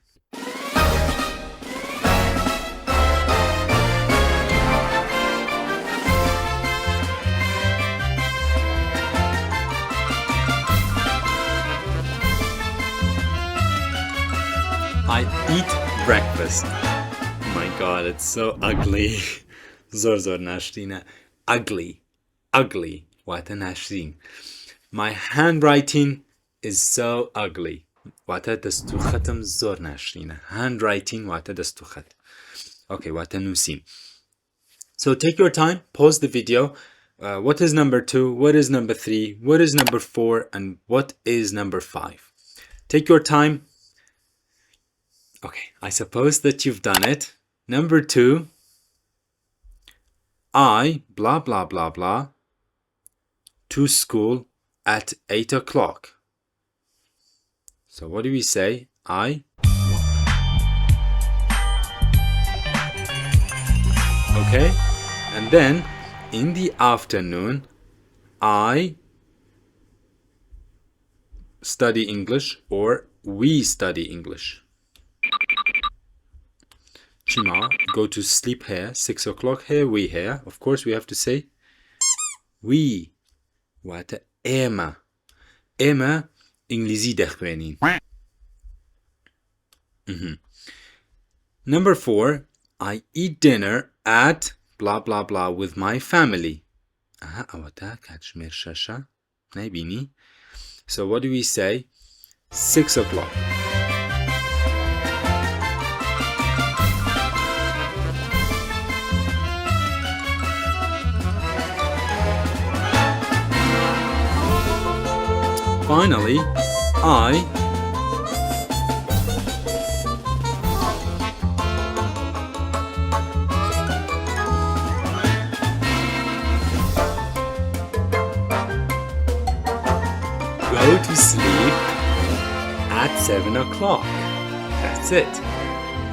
I eat breakfast. Oh my god, it's so ugly. Zor nashrina. Ugly. Wata nashrin. My handwriting is so ugly. Wata dastu khatam zor nashrina. Handwriting wata dastu khat. Okay, wata nusin. So take your time, pause the video. What is number 2? What is number 3? What is number 4? And what is number 5? Take your time. Okay, I suppose that you've done it. Number 2. I blah blah blah blah to school at 8 o'clock. So what do we say? I walk. Okay, and then in the afternoon I study English or we study English. Shima, go to sleep here, 6 o'clock here, we here. Of course, we have to say we. What Emma. Emma, ئینگلیزی دەخوێنین. Number 4, I eat dinner at blah blah blah with my family. ئەوەتە کاتژمێر 6 نایبینی. So what do we say? 6 o'clock. Finally, I go to sleep at 7 o'clock. That's it.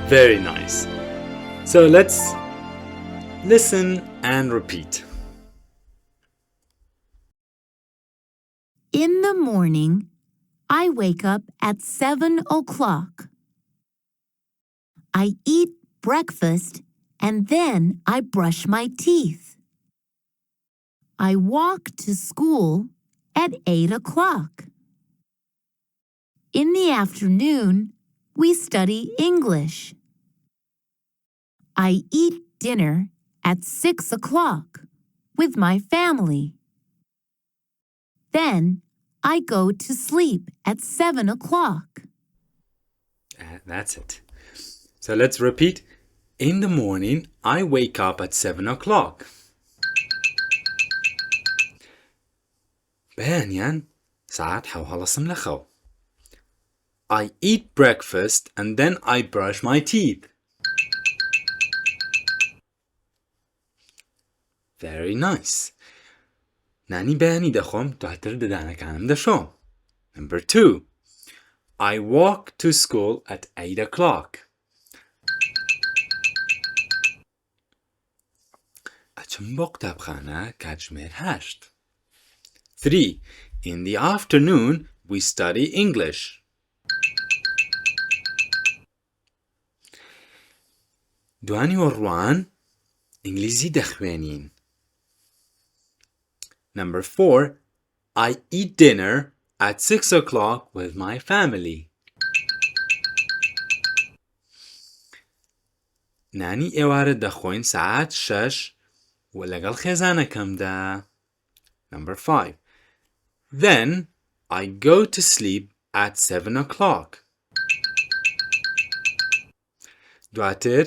Very nice. So let's listen and repeat. In the morning, I wake up at 7 o'clock. I eat breakfast and then I brush my teeth. I walk to school at 8 o'clock. In the afternoon, we study English. I eat dinner at 6 o'clock with my family. Then I go to sleep at 7 o'clock. That's it. So let's repeat. In the morning, I wake up at 7 o'clock. بەیانیان ساعت حەو هەڵەسم لەخەو. I eat breakfast and then I brush my teeth. Very nice. نانی بەیانی دەخۆم دواتر ددانەکانم دەشۆم. Number 2. I walk to school at 8 o'clock. ئەچم بۆ قوتابخانە کاتژمێر 8. 3. In the afternoon, we study English. دوانی وەڕوان ئینگلیزی دەخوێنین. Number 4. I eat dinner at 6 o'clock with my family. نانی ئێوارە دەخۆین ساعت 6 و لەگەڵ خێزانەکەمدا. Number 5. Then I go to sleep at 7 o'clock. دواتر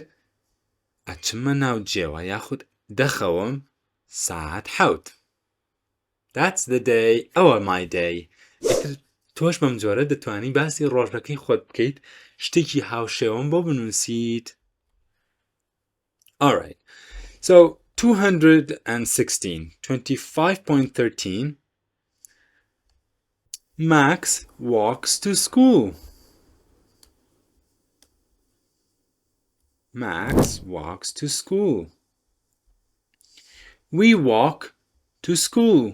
ئەچمە ناو جێوە یاخود دەخەوم ساعت 7. That's the day. ئەوە my day. تۆش بەم جۆرە دەتوانی باسی ڕۆژەکەی خۆت بکەیت شتێکی هاوشێوەم بۆ بنووسیت. Alright. So 216. 25.13. Max walks to school. Max walks to school. We walk to school.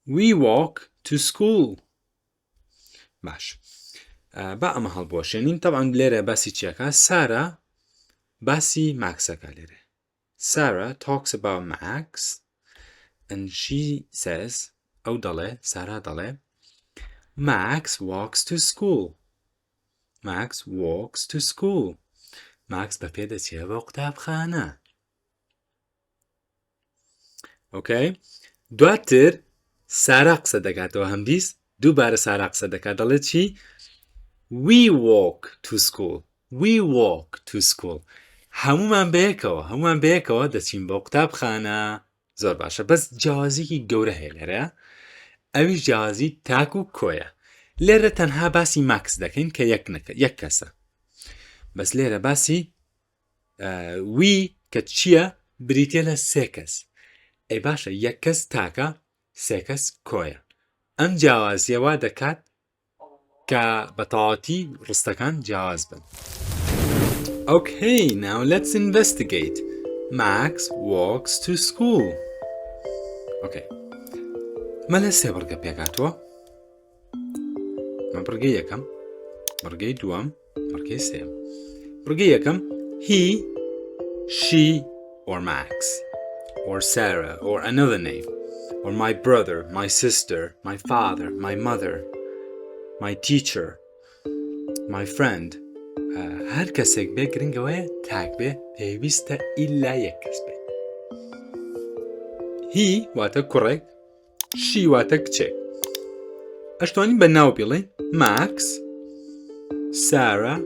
We walk to school. باش. با ئەمە هەڵبوەشێنین. طبعا لێرە باسی چیەکە؟ سارا باسی ماکسەکە لێرە. Sarah talks about Max and she says ئەو دەڵێ سارا دەڵێ Max walks to school. Max walks to school. Max بەپێ دەچێت بۆ قوتابخانە. Okay. دواتر سارا قسە دەکاتەوە هەمبیست دووبارە سارا قسە دەکات دەڵێت چی؟ We walk to school. We walk to school. هەموومان بەیەکەوە دەچین بۆ قوتابخانە. زۆر باشە. بەس جیاوازیکی گەورە هەیە لێرە. ئەویش جیاوازی تاک و کۆیە. لێرە تەنها باسی ماکس دەکەین کە یەک کەسە. بەس لێرە باسی وی کە چییە؟ بریتە لە 3 کەس. ئەی باشە یەک کەس تاکە 3 کەس کۆیە. ئەم جیاوازیەوە دەکات کە بەتەواوەتی ڕستەکان جیاواز بن. Okay, now let's investigate. Max walks to school. Okay. مەلە 3 بڕگە پێکاتوە. مە بڕگەی یەکەم، بڕگەی دووەم، بڕگەی سێم. بڕگەی یەکەم he, she, or Max, or Sarah, or another name, or my brother, my sister, my father, my mother, my teacher, my friend. هەر کەسێک بێ گرنگەوەیە تاک بێ پێویستە ئیلا یەک کەس بێ. he واتە کوڕێک، she واتە کچێک. ئەشتوانی بە ناو بڵێن Max, Sarah,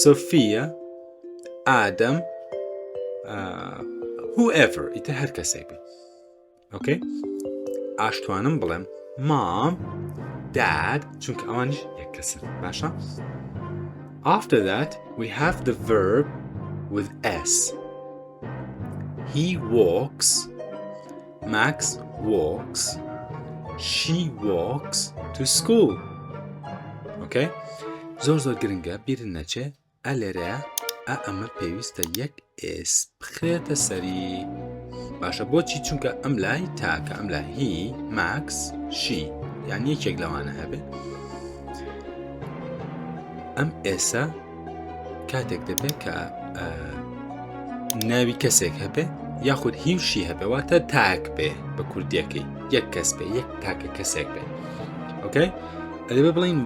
Sophia, Adam, whoever. ئیتر هەر کەسێک بێ. Okay? ئاشتوانم بڵێم Mom, Dad چونکە ئەوانش یەک کەسن. باشە؟ After that, we have the verb with S. He walks, Max walks, she walks to school. Okay? زۆر گرنگە بیرن نەچێ ئەلێرەیە ئەمە پێویستە یەک ئس بخرێتە سەری. باشە بۆچی؟ چونکە ئەم لای تاکە ئەم لای هی ماکس شی یعنی یەکێک لەوانە هەبێت. ئەم ئێسە کاتێک دەبێت کە ناوی کەسێک هەبێ یاخود هی و شی هەبێ واتە تاک بێ بە کوردیەکەی یەک کەس بێ یەک تاکە کەسێک بێ. ئۆکەی؟ ئەدەبێ بڵین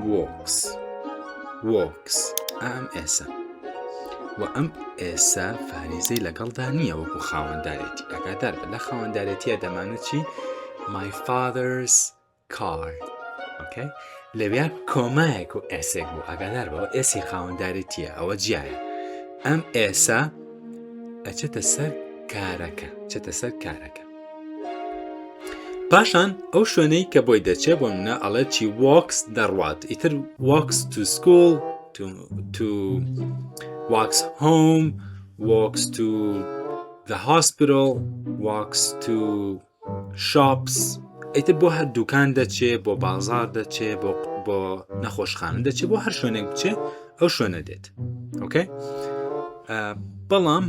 walks ئەم ئێسە و ئەم ئێسە فاریزەی لەگەڵدا نییە وەکو خاوەنددارێتی. ئاگادار بە لە خاوەنددارێتیە دەمانێت چی؟ My father's car. Okay? لەوێ کۆمایەک و ئێسێک بوو ئەگادار بەوە ئێسی خاوەنداریتیە ئەوە جیایە ئەم ئێسا ئەچێتە سەر کارەکە پاشان ئەو شوێنەی کە بۆی دەچێت بۆ منە ئەڵێ چی walks دەڕوات ئیتر walks to school to walks home walks to the hospital walks to shops ئیتر بۆ هەر دوکان دەچێت بۆ بازار دەچێت بۆ نەخۆشخانە دەچێت بۆ هەر شوێنێک بچێت ئەو شوێنە دێت ئۆکەی بەڵام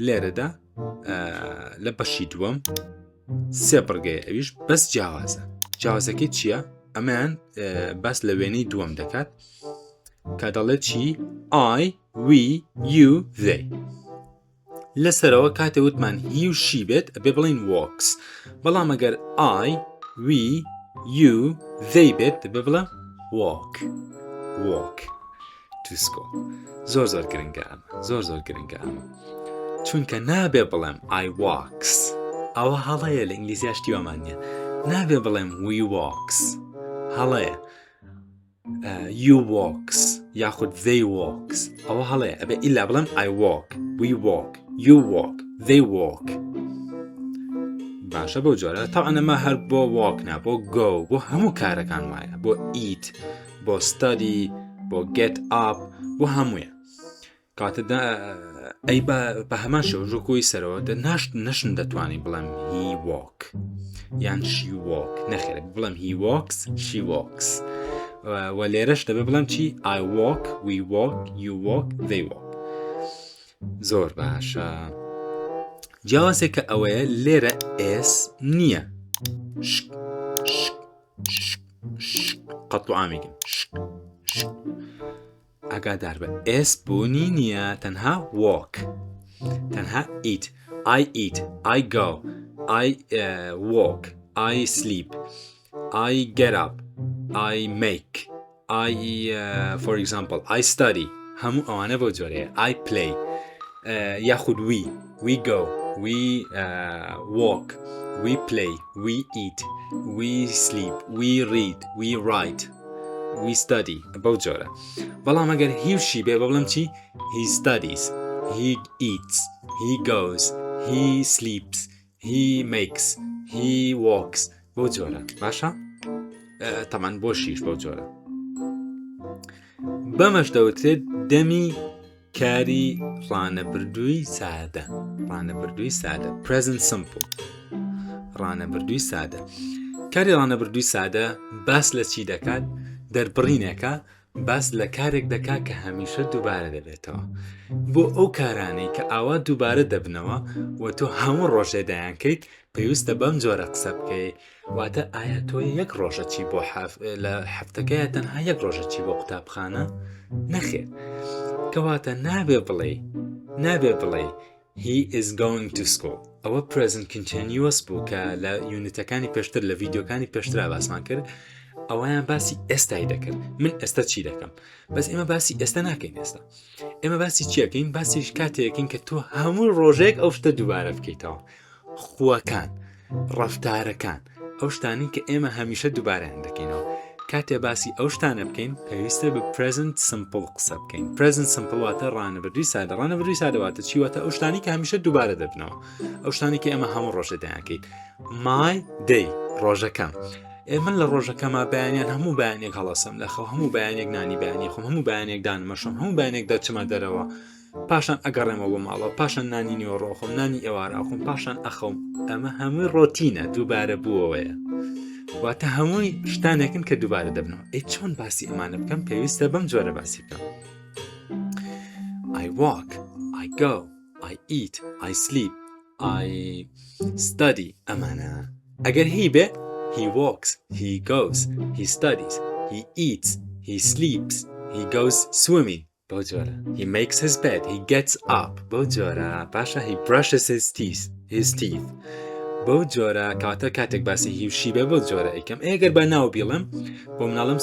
لێرەدا لە بەشی دووەم سێ بڕگەیە ئەویش بەس جیاوازەکەی چییە؟ ئەمەیان بەس لە وێنەی دووەم دەکات کە دەڵێت چی I, we, you, they لەسەرەوە کاتێ وتمان هی و شی بێت ئەبێ بڵین walks بەڵام ئەگەر I, we, you, they بێت دەبێ بڵێ walk to school زۆر گرنگە ئەمە چونکە نابێ بڵێم I walks ئەوە هەڵەیە لە ئینگلیزی شتیوەمان نییە نابێ بڵێم we walks هەڵەیە you walks یاخود they walks ئەوە هەڵەیە ئەبێ ئیلا بڵێم I walk we walk you walk they walk باشە بۆ جۆرە تا ئەنەما هەر بۆ walk نا بۆ go بۆ هەموو کارەکان وایە بۆ eat بۆ study بۆ get up بۆ هەموویە کاتەدا ئەی بە هەمان شەوژۆکۆی سەرەوە نەشن دەتوانین بڵێم he walk یان she walk نەخێرە بڵێم he walks she walks و لێرەش دەبێ بڵێم چی I walk we walk you walk they walk زۆر باشە جیاوازێکە ئەوەیە لێرە ئێس نییە قەت و ئامیگن ئاگادار بە ئێس بوونی نییە تەنها walk تەنها eat I go I walk I sleep I get up I make for example I study هەموو ئەوانە بۆ جۆرەیە I play یاخود we go we walk we play we eat we sleep we read we write we study بەو جۆرە بەڵام ئەگەر هیوشی بێ بەڵام چی he studies he eats he goes he sleeps he makes he walks بەو جۆرە باشە تەمان بۆ شیش بەو جۆرە بەمەش دەوترێت دەمی کاری ڕانەبردووی سادە present simple ڕانەبردووی سادە کاری ڕانەبردووی سادە باس لە چی دەکات دەربڕینێکە باس لە کارێک دەکات کە هەمیشە دووبارە دەبێتەوە بۆ ئەو کارانەی کە ئاوا دووبارە دەبنەوە و تۆ هەموو ڕۆژێدایانکەیت پێویستە بەم جۆرە قسە بکەی واتە ئایا تۆ یەک ڕۆژە چی بۆ لە هەفتەکەیە تەنها یەک ڕۆژە چی بۆ قوتابخانە نەخێت کەواتە نابێ بڵێ he is going to school ئەوە present continuous بوو کە لە یونیتەکانی پێشتر لە ڤیدیۆکانی پێشترا باسمان کرد ئەوەیان باسی ئێستای دەکرد من ئێستا چی دەکەم بەس ئێمە باسی ئێستا ناکەین ئێستا ئێمە باسی چیەکەین باسیش کاتێکین کە تۆ هەموو ڕۆژێک ئەو شتە دووبارە بکەیتەوە خووەکان ڕەفتارەکان ئەو شتانی کە ئێمە هەمیشە دووبارەیان دەکەینەوە کاتێ باسی ئەو شتانە بکەین پێویستە بە present simple قسە بکەین present simple واتە ڕانەبردووی سادە واتە چی واتە ئەو شتانی کە هەمیشە دووبارە دەبنەوە ئەو شتانی کە ئێمە هەموو ڕۆژێدایانکەین my day ڕۆژەکەم من لە ڕۆژەکەما بەیانیان هەموو بەیانێک هەڵەسم لەخەو هەموو بەیانێک نانی بەیانی خۆم هەموو بەیانێک دانمەشم هەموو بەیانێک دەچمە دەرەوە پاشان ئەگەڕێمەوە بۆ ماڵەوە پاشان نانی نیوەڕۆخۆم نانی ئێوارەخۆم پاشان ئەخەوم ئەمە هەمووی ڕۆتینە دووبارە بووەوەیە واتە هەمووی شتانێکن کە دووبارە دەبنەوە ئەی چۆن باسی ئەمانە بکەم پێویستە بەم جۆرە باسی بکەم I walk I go I eat I sleep I study ئەمانە ئەگەر هی بێ he walks he goes he studies he eats he sleeps he goes swimming بەو جۆرە he makes his bed he gets up بەو جۆرە پاشە he brushes his teeth بەو جۆرە کاتە کاتێک باسی هیوشی بێ بەو جۆرە ئەیکەم ئەگەر بە ناو بیڵم بۆ مناڵم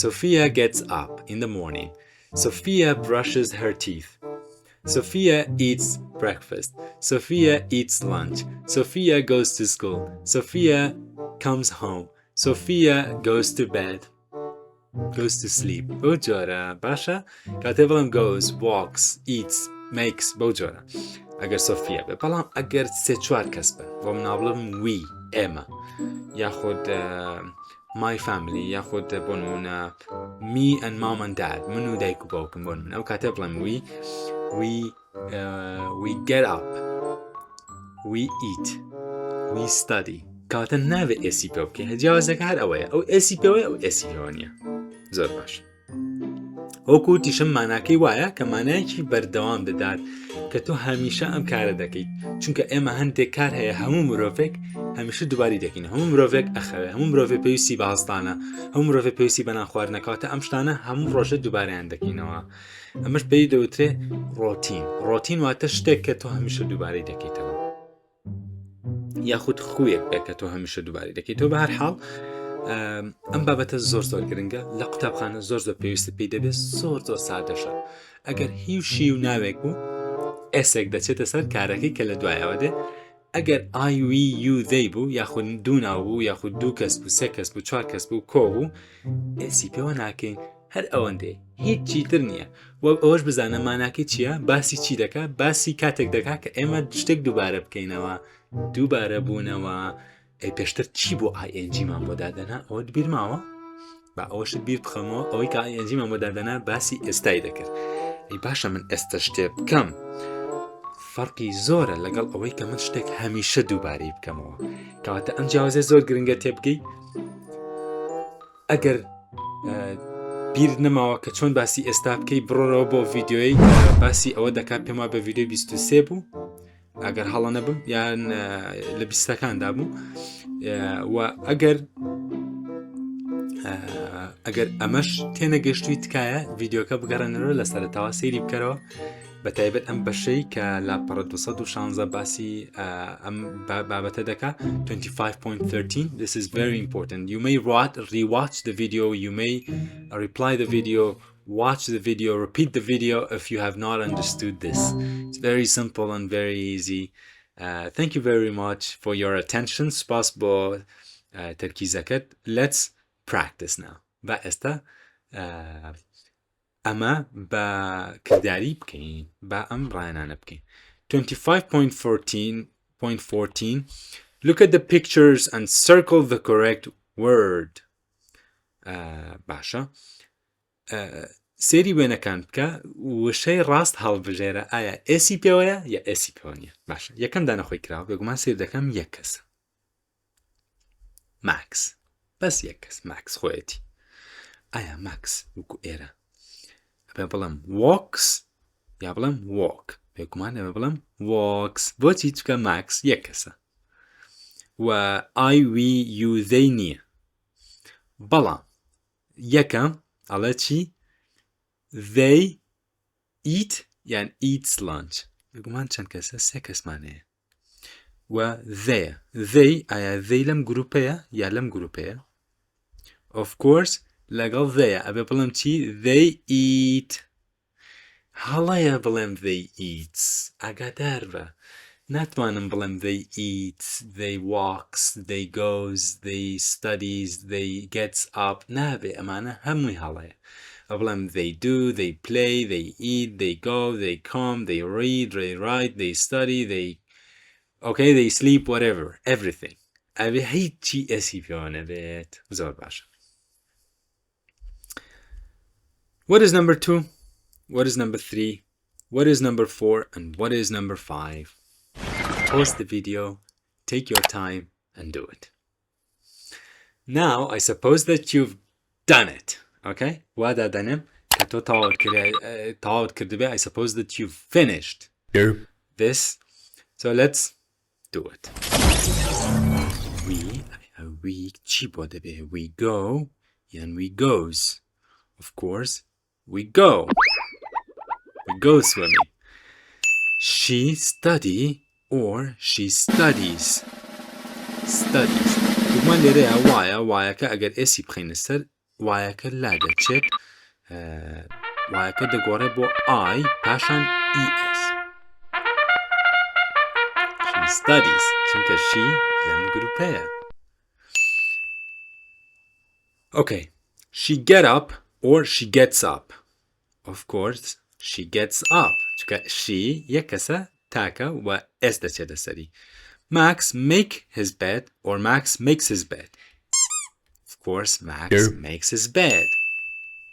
Sophia gets up in the morning Sophia brushes her teeth Sophia eats breakfast Sophia eats lunch Sophia goes to school Sophia comes home Sophia goes to bed. Goes to sleep. بەو جۆرە باشە کاتێ بڵم goes, walks, eats, makes بەو جۆرە ئەگەر سۆفیا بێ بەڵام ئەگەر سێ چوار کەس بن بۆ مناڵ بڵم we ئێمە یاخود my family یاخود بۆ نمونە me and mom and dad من و دایک و باوکم بۆ نمونە ئەو کاتێ بڵم we get up, we eat, we study کاتە ناوێ ئێسی پێ بکەی هەجیاوازەکە هەر ئەوەیە ئەو ئێسی پێوەیە ئەو ئێسی پێوە نییە زۆر باش وەکو تیشم ماناکەی وایە کە مانایەکی بەردەوام دەدات کە تۆ هەمیشە ئەم کارە دەکەیت چونکە ئێمە هەندێک کار هەیە هەموو مرۆڤێک هەمیشە دووباری دەکەین هەموو مرۆڤێک ئەخەوێ هەموو مرۆڤێک پێویستی بە هەستانە هەموو مرۆڤێک پێویستی بە نانخواردنەکەواتە ئەم شتانە هەموو ڕۆژە دووبارەیان دەکەینەوە ئەمەش پێی دەوترێ ڕۆتین واتە شتێک کە تۆ هەمیشە دووبارەی دەکەیتەوە یاخود خویەک بێت کە تۆ هەمیشە دووبارەی دەکەیتەوە بە هەر حاڵ ئەم بابەتە زۆر گرنگە لە قوتابخانە زۆر پێویستە پێی دەبێت زۆر سادەشە ئەگەر هیوشی و ناوێک بوو ئێسێک دەچێتە سەر کارەکەی کە لە دوایەوە دێ ئەگەر I, we, you, they بوو یاخود دوو ناو بوو یاخود دوو کەس بوو سێ کەس بوو چوار کەس بوو کۆ بوو ئێسی پێوە ناکەین هەر ئەوەندەی هیچ چیتر نییە ئەوەش بزانە ماناکەی چییە باسی چی دەکات باسی کاتێک دەکات کە ئێمە شتێک دووبارە بکەینەوە دووبارە بوونەوە ئەی پێشتر چی بۆ ئایئنجیمان بۆ دادەنا ئەوە بیر ماوە با ئەوەشت بیر بخەمەوە ئەوەی کە ئایئنجیمان بۆ دادەنا باسی ئێستای دەکرد ئەی باشە من ئێستا شتێ بکەم فەرقی زۆرە لەگەڵ ئەوەی کە من شتێک هەمیشە دووبارەی بکەمەوە کەواتە ئەم جیاوازە زۆر گرنگە تێبگەی ئەگەر بیر نەماوە کە چۆن باسی ئێستا بکەی بڕۆرەوە بۆ ڤیددیۆی باسی ئەوە دەکات پێم وایە بە ڤیددیۆی 23 بوو ئەگەر هەڵە نەبم یان لە 20ەکاندا بوو و ئەگەر ئەمەش تێنەگەشتووی تکایە ڤیددیۆکە بگەڕێنەوە لە سەرەتاوە سەیری بکەرەوە بە تایبەت ئەم بەشەی کە لاپەڕە 216 باسی ئەم بابەتە دەکات 25.13 This is very important. You may rewatch the video, you may reply the video, watch the video, repeat the video if you have not understood this. It's very simple and very easy. Thank you very much for your attention. سپاس بۆ تەرکیزەکەت. Let's practice now. با ئێستا ئەمە بە کردداری بکەین با ئەم ڕایانانە بکەین 25.14 Look at the pictures and circle the correct word. باشە سێری وێنەکان بکە وشەی ڕاست هەڵبژێرە ئایا ئێسی پێوەیە یا ئێسی پێوە نیە باشە یەکەم دانەخۆی کراوە بێگومان سیر دەکەم یەک کەسە ماکس بەس یەک کەس ماکس خۆیەتی ئایا ماکس وەکو ئێرە ئەبێ بڵم walks یا بڵم walk بێگومان ئەبێ بڵم walks بۆچی چکە ماکس یەک کەسە و I, we, you, they نییە بەڵام یەکەم ئەڵێ چی they eat یان eats lunch بێگومان چەند کەسە سێ کەسمانەیە و they ئایا they لەم گروپەیە یا لەم گروپەیە of course لەگەڵ they ئەبێ بڵم چی they eat هەڵەیە بڵێم they eats ئاگادار بە ناتوانم بڵێم they eats they walks they goes they studies they gets up نابێ ئەمانە هەمووی هەڵەیە بڵێم they do they play they eat they go they come they read they write they study they sleep whatever everything ئەبێ هیچی ئەسی پێوە نەبێت زۆر باشە What is number 2? What is number 3? What is number 4? And what is number 5? Pause the video, take your time, and do it. Now, I suppose that you've done it. Okay? وَهَذَا دَنِمْ كَتُو تَعَوْد كِرْدُبِي I suppose that you've finished this. So let's do it. We go and we goes. Of course, we go. We go swimming. She study or she studies. Studies. بگمان لێرەیە وایەکە ئەگەر ئێسی بخەینە سەر وایەکە لا دەچێت وایەکە دەگۆڕێ بۆ I پاشان ES. She studies چونکە she لەم گروپەیە. Okay, she get up or she gets up. Of course, she gets up. چونکە she یەک کەسە تاکە و s دەچێتە سەری. Max make his bed or Max makes his bed. Of course, Max makes his bed.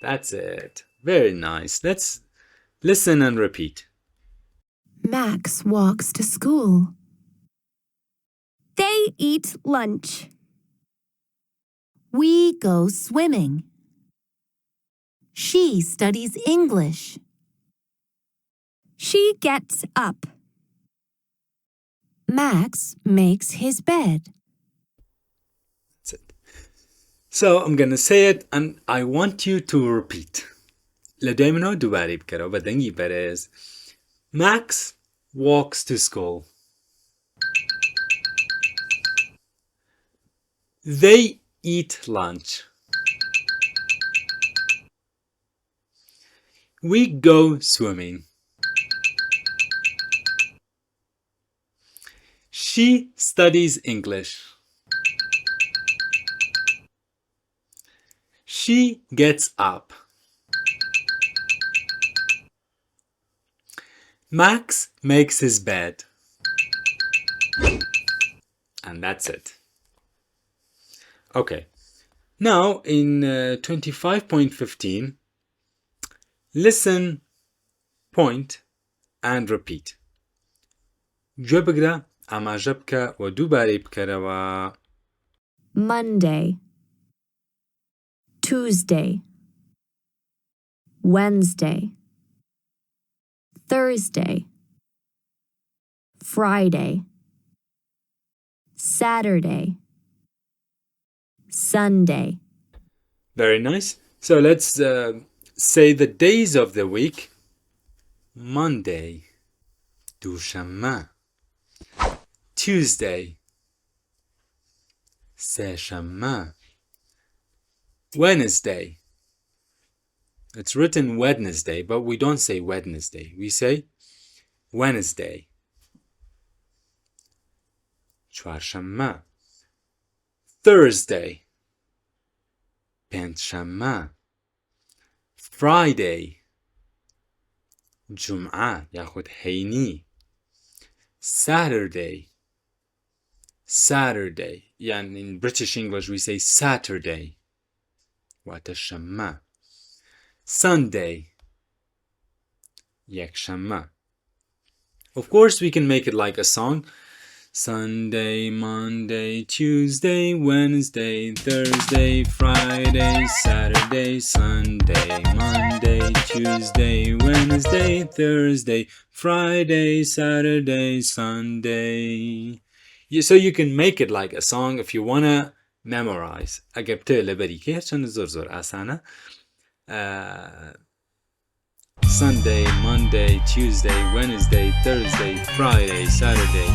That's it. Very nice. Let's listen and repeat. Max walks to school. They eat lunch. We go swimming. She studies English. She gets up. Max makes his bed. That's it. So I'm gonna say it and I want you to repeat. لديمنو دوباره بکره و دنگی برز. Max walks to school. They eat lunch. We go swimming. She studies English. She gets up. Max makes his bed. And that's it. Okay. Now in 25.15, listen, point, and repeat. جواب بگرە ئاماژە بکە و دووبارەی بکەرەوە. Monday, Tuesday, Wednesday, Thursday, Friday, Saturday, Sunday. Very nice. So let's say the days of the week. Monday, دوشنبه. Tuesday, سهشنبه. Wednesday. It's written Wednesday, but we don't say Wednesday. We say Wednesday. چهارشنبه. Thursday. پنجشنبه. Friday. جمعه یا خود هینی. Saturday. Saturday. يعني in British English we say Saturday. وقت الشمه. Sunday. يكشمه. Of course we can make it like a song. Sunday, Monday, Tuesday, Wednesday, Thursday, Friday, Saturday, Sunday, Monday, Tuesday, Wednesday, Thursday, Friday, Saturday, Sunday. So you can make it like a song if you want to memorize. أجبت لبريكي عشان زور آسانة. Sunday, Monday, Tuesday, Wednesday, Thursday, Friday, Saturday.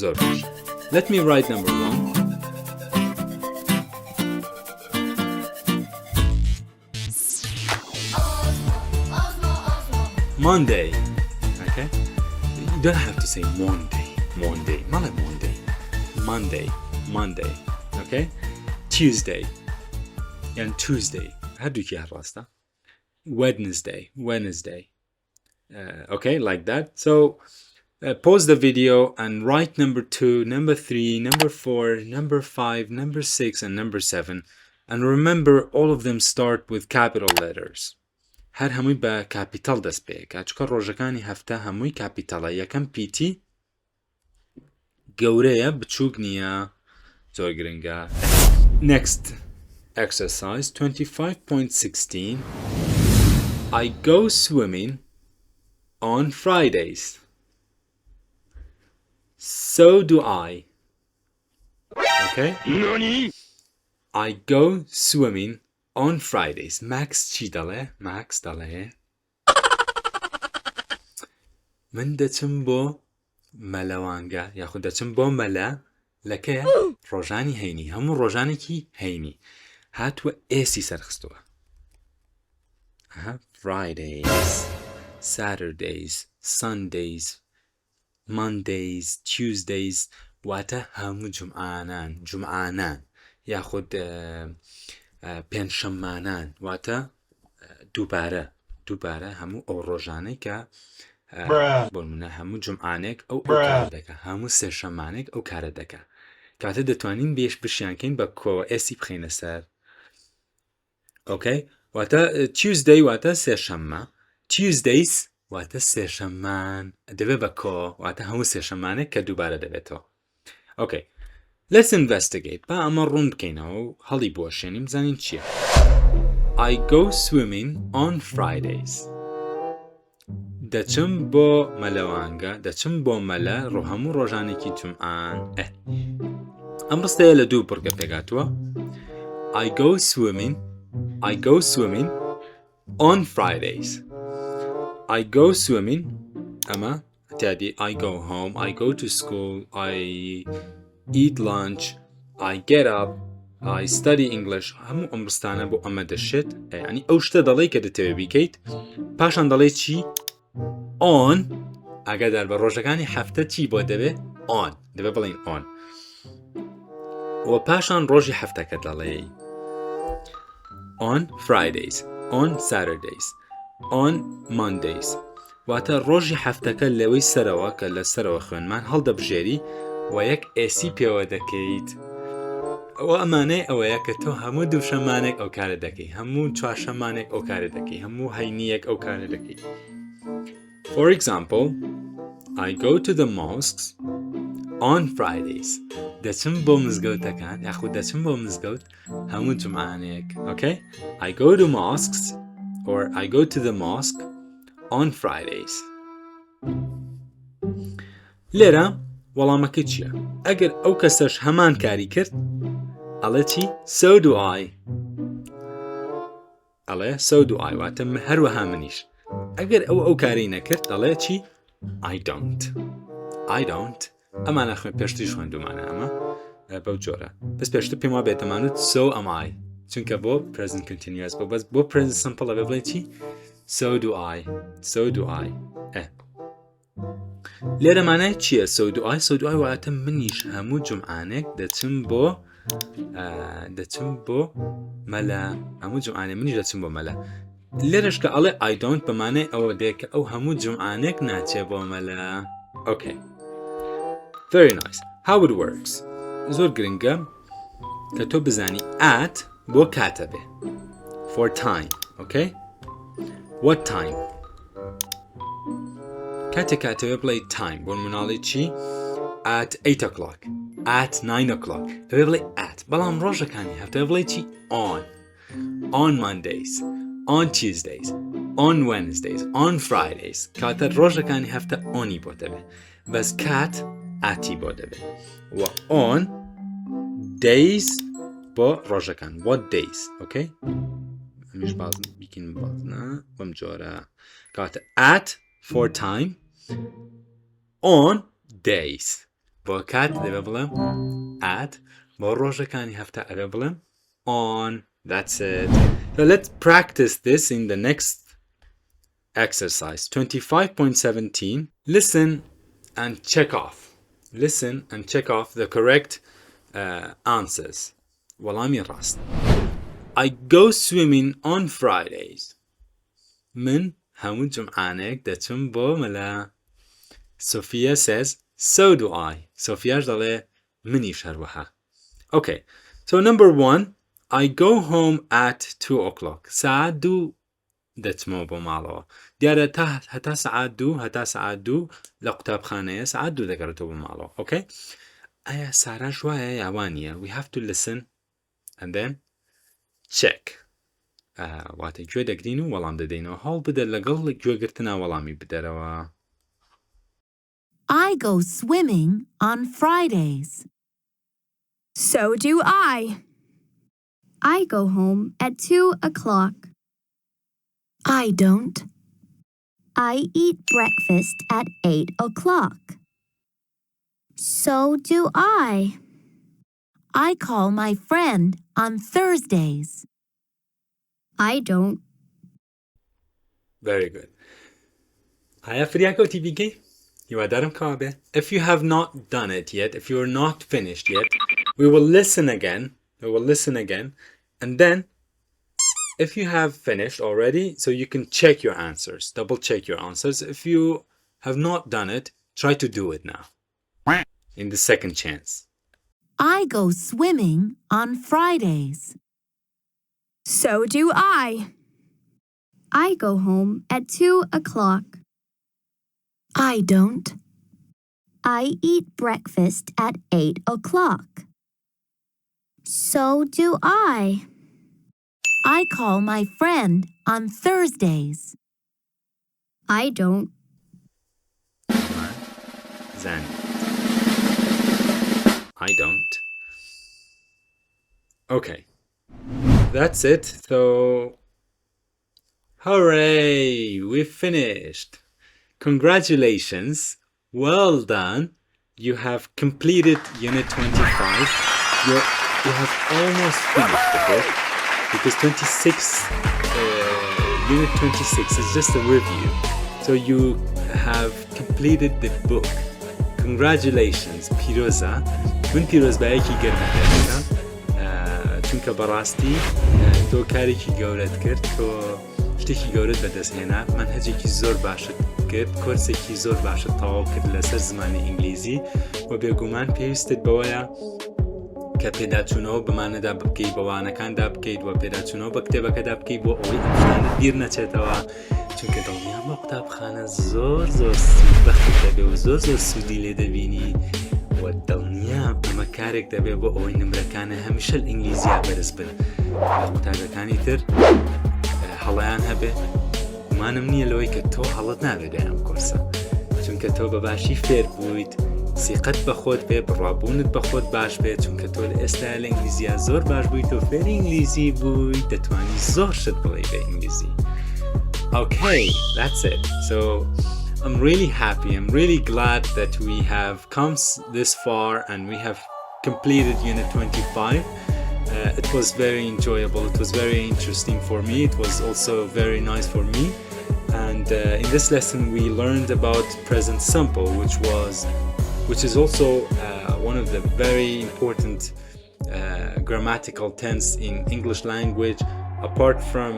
Zorfish. Let me write number 1. Monday. Okay? You don't have to say Monday. Monday. Not Monday. Monday. Monday. Okay? Tuesday. And Tuesday. هادوكي هالراستا. Wednesday. Wednesday. Okay, like that. So pause the video and write number 2, number 3, number 4, number 5, number 6, and number 7. And remember, all of them start with capital letters. هر هموی با capital دست بيك. چکار روژکانی هفته هموی capital. یکم پیتی گوره بچوک نیا زور گرنگا. Next exercise 25.16. I go swimming on Fridays. So do I. Okay? NANI? I go swimming on Fridays. Max چی داله؟ Max داله. من دچم بو ملوانگا یا خود دچم بو ملا لکه ڕۆژانی هەینی هەموو ڕۆژانێکی هەینی هاتووە ئێسی سەرخستووە. Fridays, Saturdays, Sundays, Mondays, Tuesdays واتە هەموو جمعانان. یاخود پێنجشەممانان واتە دوبارە هەموو ئەو ڕۆژانەی کە بۆ منە هەموو جمعانێک ئەو کارە دەکە هەموو سێشەمانێک ئەو کارە دەکە کاتە دەتوانین بێش بشیانکەین بە کۆوە ئێسی بخینە سەر ئۆکەی واتە تیوزدەی واتە سێشەممە تیوزدەیس واتە سێشەممان دەبێت بە کۆ واتە هەموو سێشەمانێک کە دووبارە دەبێتەوە ئۆکەی let's investigate با ئەمە ڕوون بکەینەوە و هەڵی بۆشێنیم بزانین چییە I go swimming on Fridays دەچم بۆ مەلەوانگە دەچم بۆ مەلە هەموو ڕۆژانێکی جمعان ئەم ڕستەیە لە دوو بڕگە پێگاتووە I go swimming on Fridays I go swimming ئەمە تادی I go home I go to school I eat lunch I get up I study English هەموو ئەم ڕستانە بۆ ئەمە دەشێت ینی ئەو شتە دەڵێ کە دەتەوێت بیکەیت پاشان دەڵێ چی on ئەگەدار بە ڕۆژەکانی هەفتە چی بۆ دەبێت on دەبێت بڵین on و پاشان ڕۆژی هەفتەکە دەڵێ on Fridays on Saturdays on Mondays واتە ڕۆژی هەفتەکە لەوەی سەرەوە کە لە سەرەوە خوێنمان هەڵدەبژێری و یەک ئێسی پێوە دەکەیت ئەوە ئەمانەی ئەوەیە کە تۆ هەموو دووشەمانێک ئەو کارە دەکەی هەموو چوارشەمانێک ئەو کارە دەکەی هەموو هەینیەک ئەو کارە دەکەی For example I go to the mosques on Fridays دەچم بۆ مزگەوتەکان یاخود دەچم بۆ مزگەوت هەموو جمعانێک okay I go to mosques or I go to the mosque on Fridays لێرە وەڵامەکە چییە ئەگەر ئەو کەسەش هەمان کاری کرد ئەڵێ چی so do I ئەڵێ so do I واتە هەروەها منیش ئەگەر ئەو کاری نەکرد دەڵێ چی I don't ئەمانە پێشتیش خوێندومانە ئەمە بەو جۆرە بەس پێشتر پێم وا بێتەمانوت so am I چونکە بۆ present continuous بۆ بەس بۆ present simple ئەبێ بڵێ چی so do I لێرە مانای چییە so do I واتە منیش هەموو جمعانێک دەچم بۆ مەلە هەموو جمعانێ منیش دەچم بۆ مەلە لێرەش کە ئەڵێ I don't بەمانەی ئەوە دێکە ئەو هەموو جمعانێک ناچێ بۆ مەلە okay very nice how it works زۆر گرنگە کە تۆ بزانی at بۆ کاتە بێ for time okay what time کاتێک کاتەوێ بڵێ time بۆ مناڵی چی at 8 o'clock at 9 o'clock دەبێ بڵێ at بەڵام ڕۆژەکانی هەفتە بڵێ چی on Mondays on Tuesdays on Wednesdays on Fridays کاتە ڕۆژەکانی هەفتە ئۆنی بۆ دەبێ بەس کات ئاتی بۆ دەبێ و on days بۆ ڕۆژەکان what days okay ئەمیش باز بیکین بازنە بەم جۆرە کاتە at for time on days بۆ کات دەبێ بڵێم at بۆ ڕۆژەکانی هەفتە ئەبێ بڵێم on that's it so let's practice this in the next exercise 25.17 listen and check off the correct answers وەڵامی ڕاست I go swimming on Fridays من هەموو جمعانێک دەچم بۆ مەلە Sophia says so do I Sophiaش دەڵێ منیش هەروەها okay so number 1 I go home at 2 o'clock ساعت 2 دەچمەوە بۆ ماڵەوە دیارە هەتا ساعت 2 لە قوتابخانەیە ساعت 2 دەگەڕێتەوە بۆ ماڵەوە okay ئایا ساراش وایە یاوانیە we have to listen and then check واتە گوێ دەگرین و وەڵام دەدەینەوە هەڵ بدە لەگەڵ گوێگرتنا وەڵامی بدەرەوە I go swimming on Fridays. So do I. I go home at 2 o'clock. I don't. I eat breakfast at 8 o'clock. So do I. I call my friend on Thursdays. I don't. Very good. هيا فرياكوتي بيجي يوادرم كابه. If you have not done it yet, if you're not finished yet, we will listen again So we'll listen again. And then, if you have finished already, so you can check your answers, double check your answers. If you have not done it, try to do it now, in the second chance. I go swimming on Fridays. So do I. I go home at 2 o'clock. I don't. I eat breakfast at 8 o'clock. So do I. I call my friend on Thursdays. I don't. Then I don't. Okay, that's it. So, hooray! We finished. Congratulations. Well done. You have completed Unit 25. You have almost finished the book because Unit 26 is just a review. So you have completed the book. Congratulations, پیروزە. من پیرۆزبایەکی گەرمەکە دەکەم چونکە بەڕاستی تۆ کارێکی گەورەت کرد، تۆ شتێکی گەورەت بەدەستهێنا، مەنهەجێکی زۆر باشت کرد، کۆرسێکی زۆر باشت تەواو کرد لەسەر زمانی ئینگلیزی و بێگومان پێویستت بەوەیە کە پێداچوونەوە بمانەدا بکەیت، بەوانەکاندا بکەیت و پێداچوونەوە بە کتێبەکەدا بکەیت بۆ ئەوەی ئەمشتانت بیر نەچێتەوە، چونکە دڵنیام بە قوتابخانە زۆر سوودبەخت دەبێت و زۆر سوودی لێ دەبینی و دڵنیام ئەمە کارێک دەبێت بۆ ئەوەی نمرەکانە هەمیشە ئینگلیزیە بەرز بن. لە قوتابەکانی تر هەڵەیان هەبێ، گومانم نییە لەوەی کە تۆ هەڵت نابێت ئەم کۆرسە، چونکە تۆ بەباشی فێر بوویت، سیقەت بە خۆت بێ، بڕابوونت بە خۆت باش بێت، چونکە تۆ لە ئێستا لە ئینگلیزیە زۆر باش بوویت، تۆ فێری ئینگلیزی بووی، دەتوانی زۆر شت بڵێ بە ئینگلیزی. Okay, that's it. So I'm really happy. I'm really glad that we have come this far and we have completed Unit 25. It was very enjoyable. It was very interesting for me. It was also very nice for me. And in this lesson, we learned about present simple, which is also one of the very important grammatical tense in English language. Apart from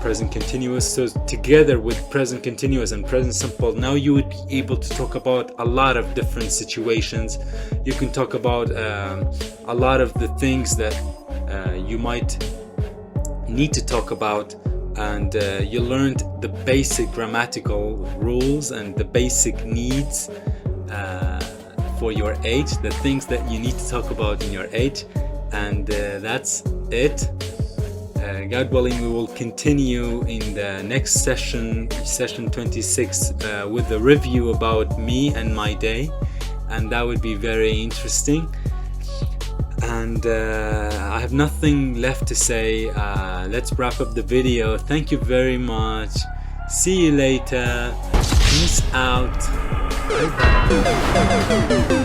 present continuous, so together with present continuous and present simple, now you would be able to talk about a lot of different situations. You can talk about a lot of the things that you might need to talk about, and you learned the basic grammatical rules and the basic needs for your age, the things that you need to talk about in your age, and that's it. God willing, we will continue in the next session 26, with a review about me and my day, and that would be very interesting. And I have nothing left to say. Let's wrap up the video. Thank you very much. See you later. Peace out. Bye bye.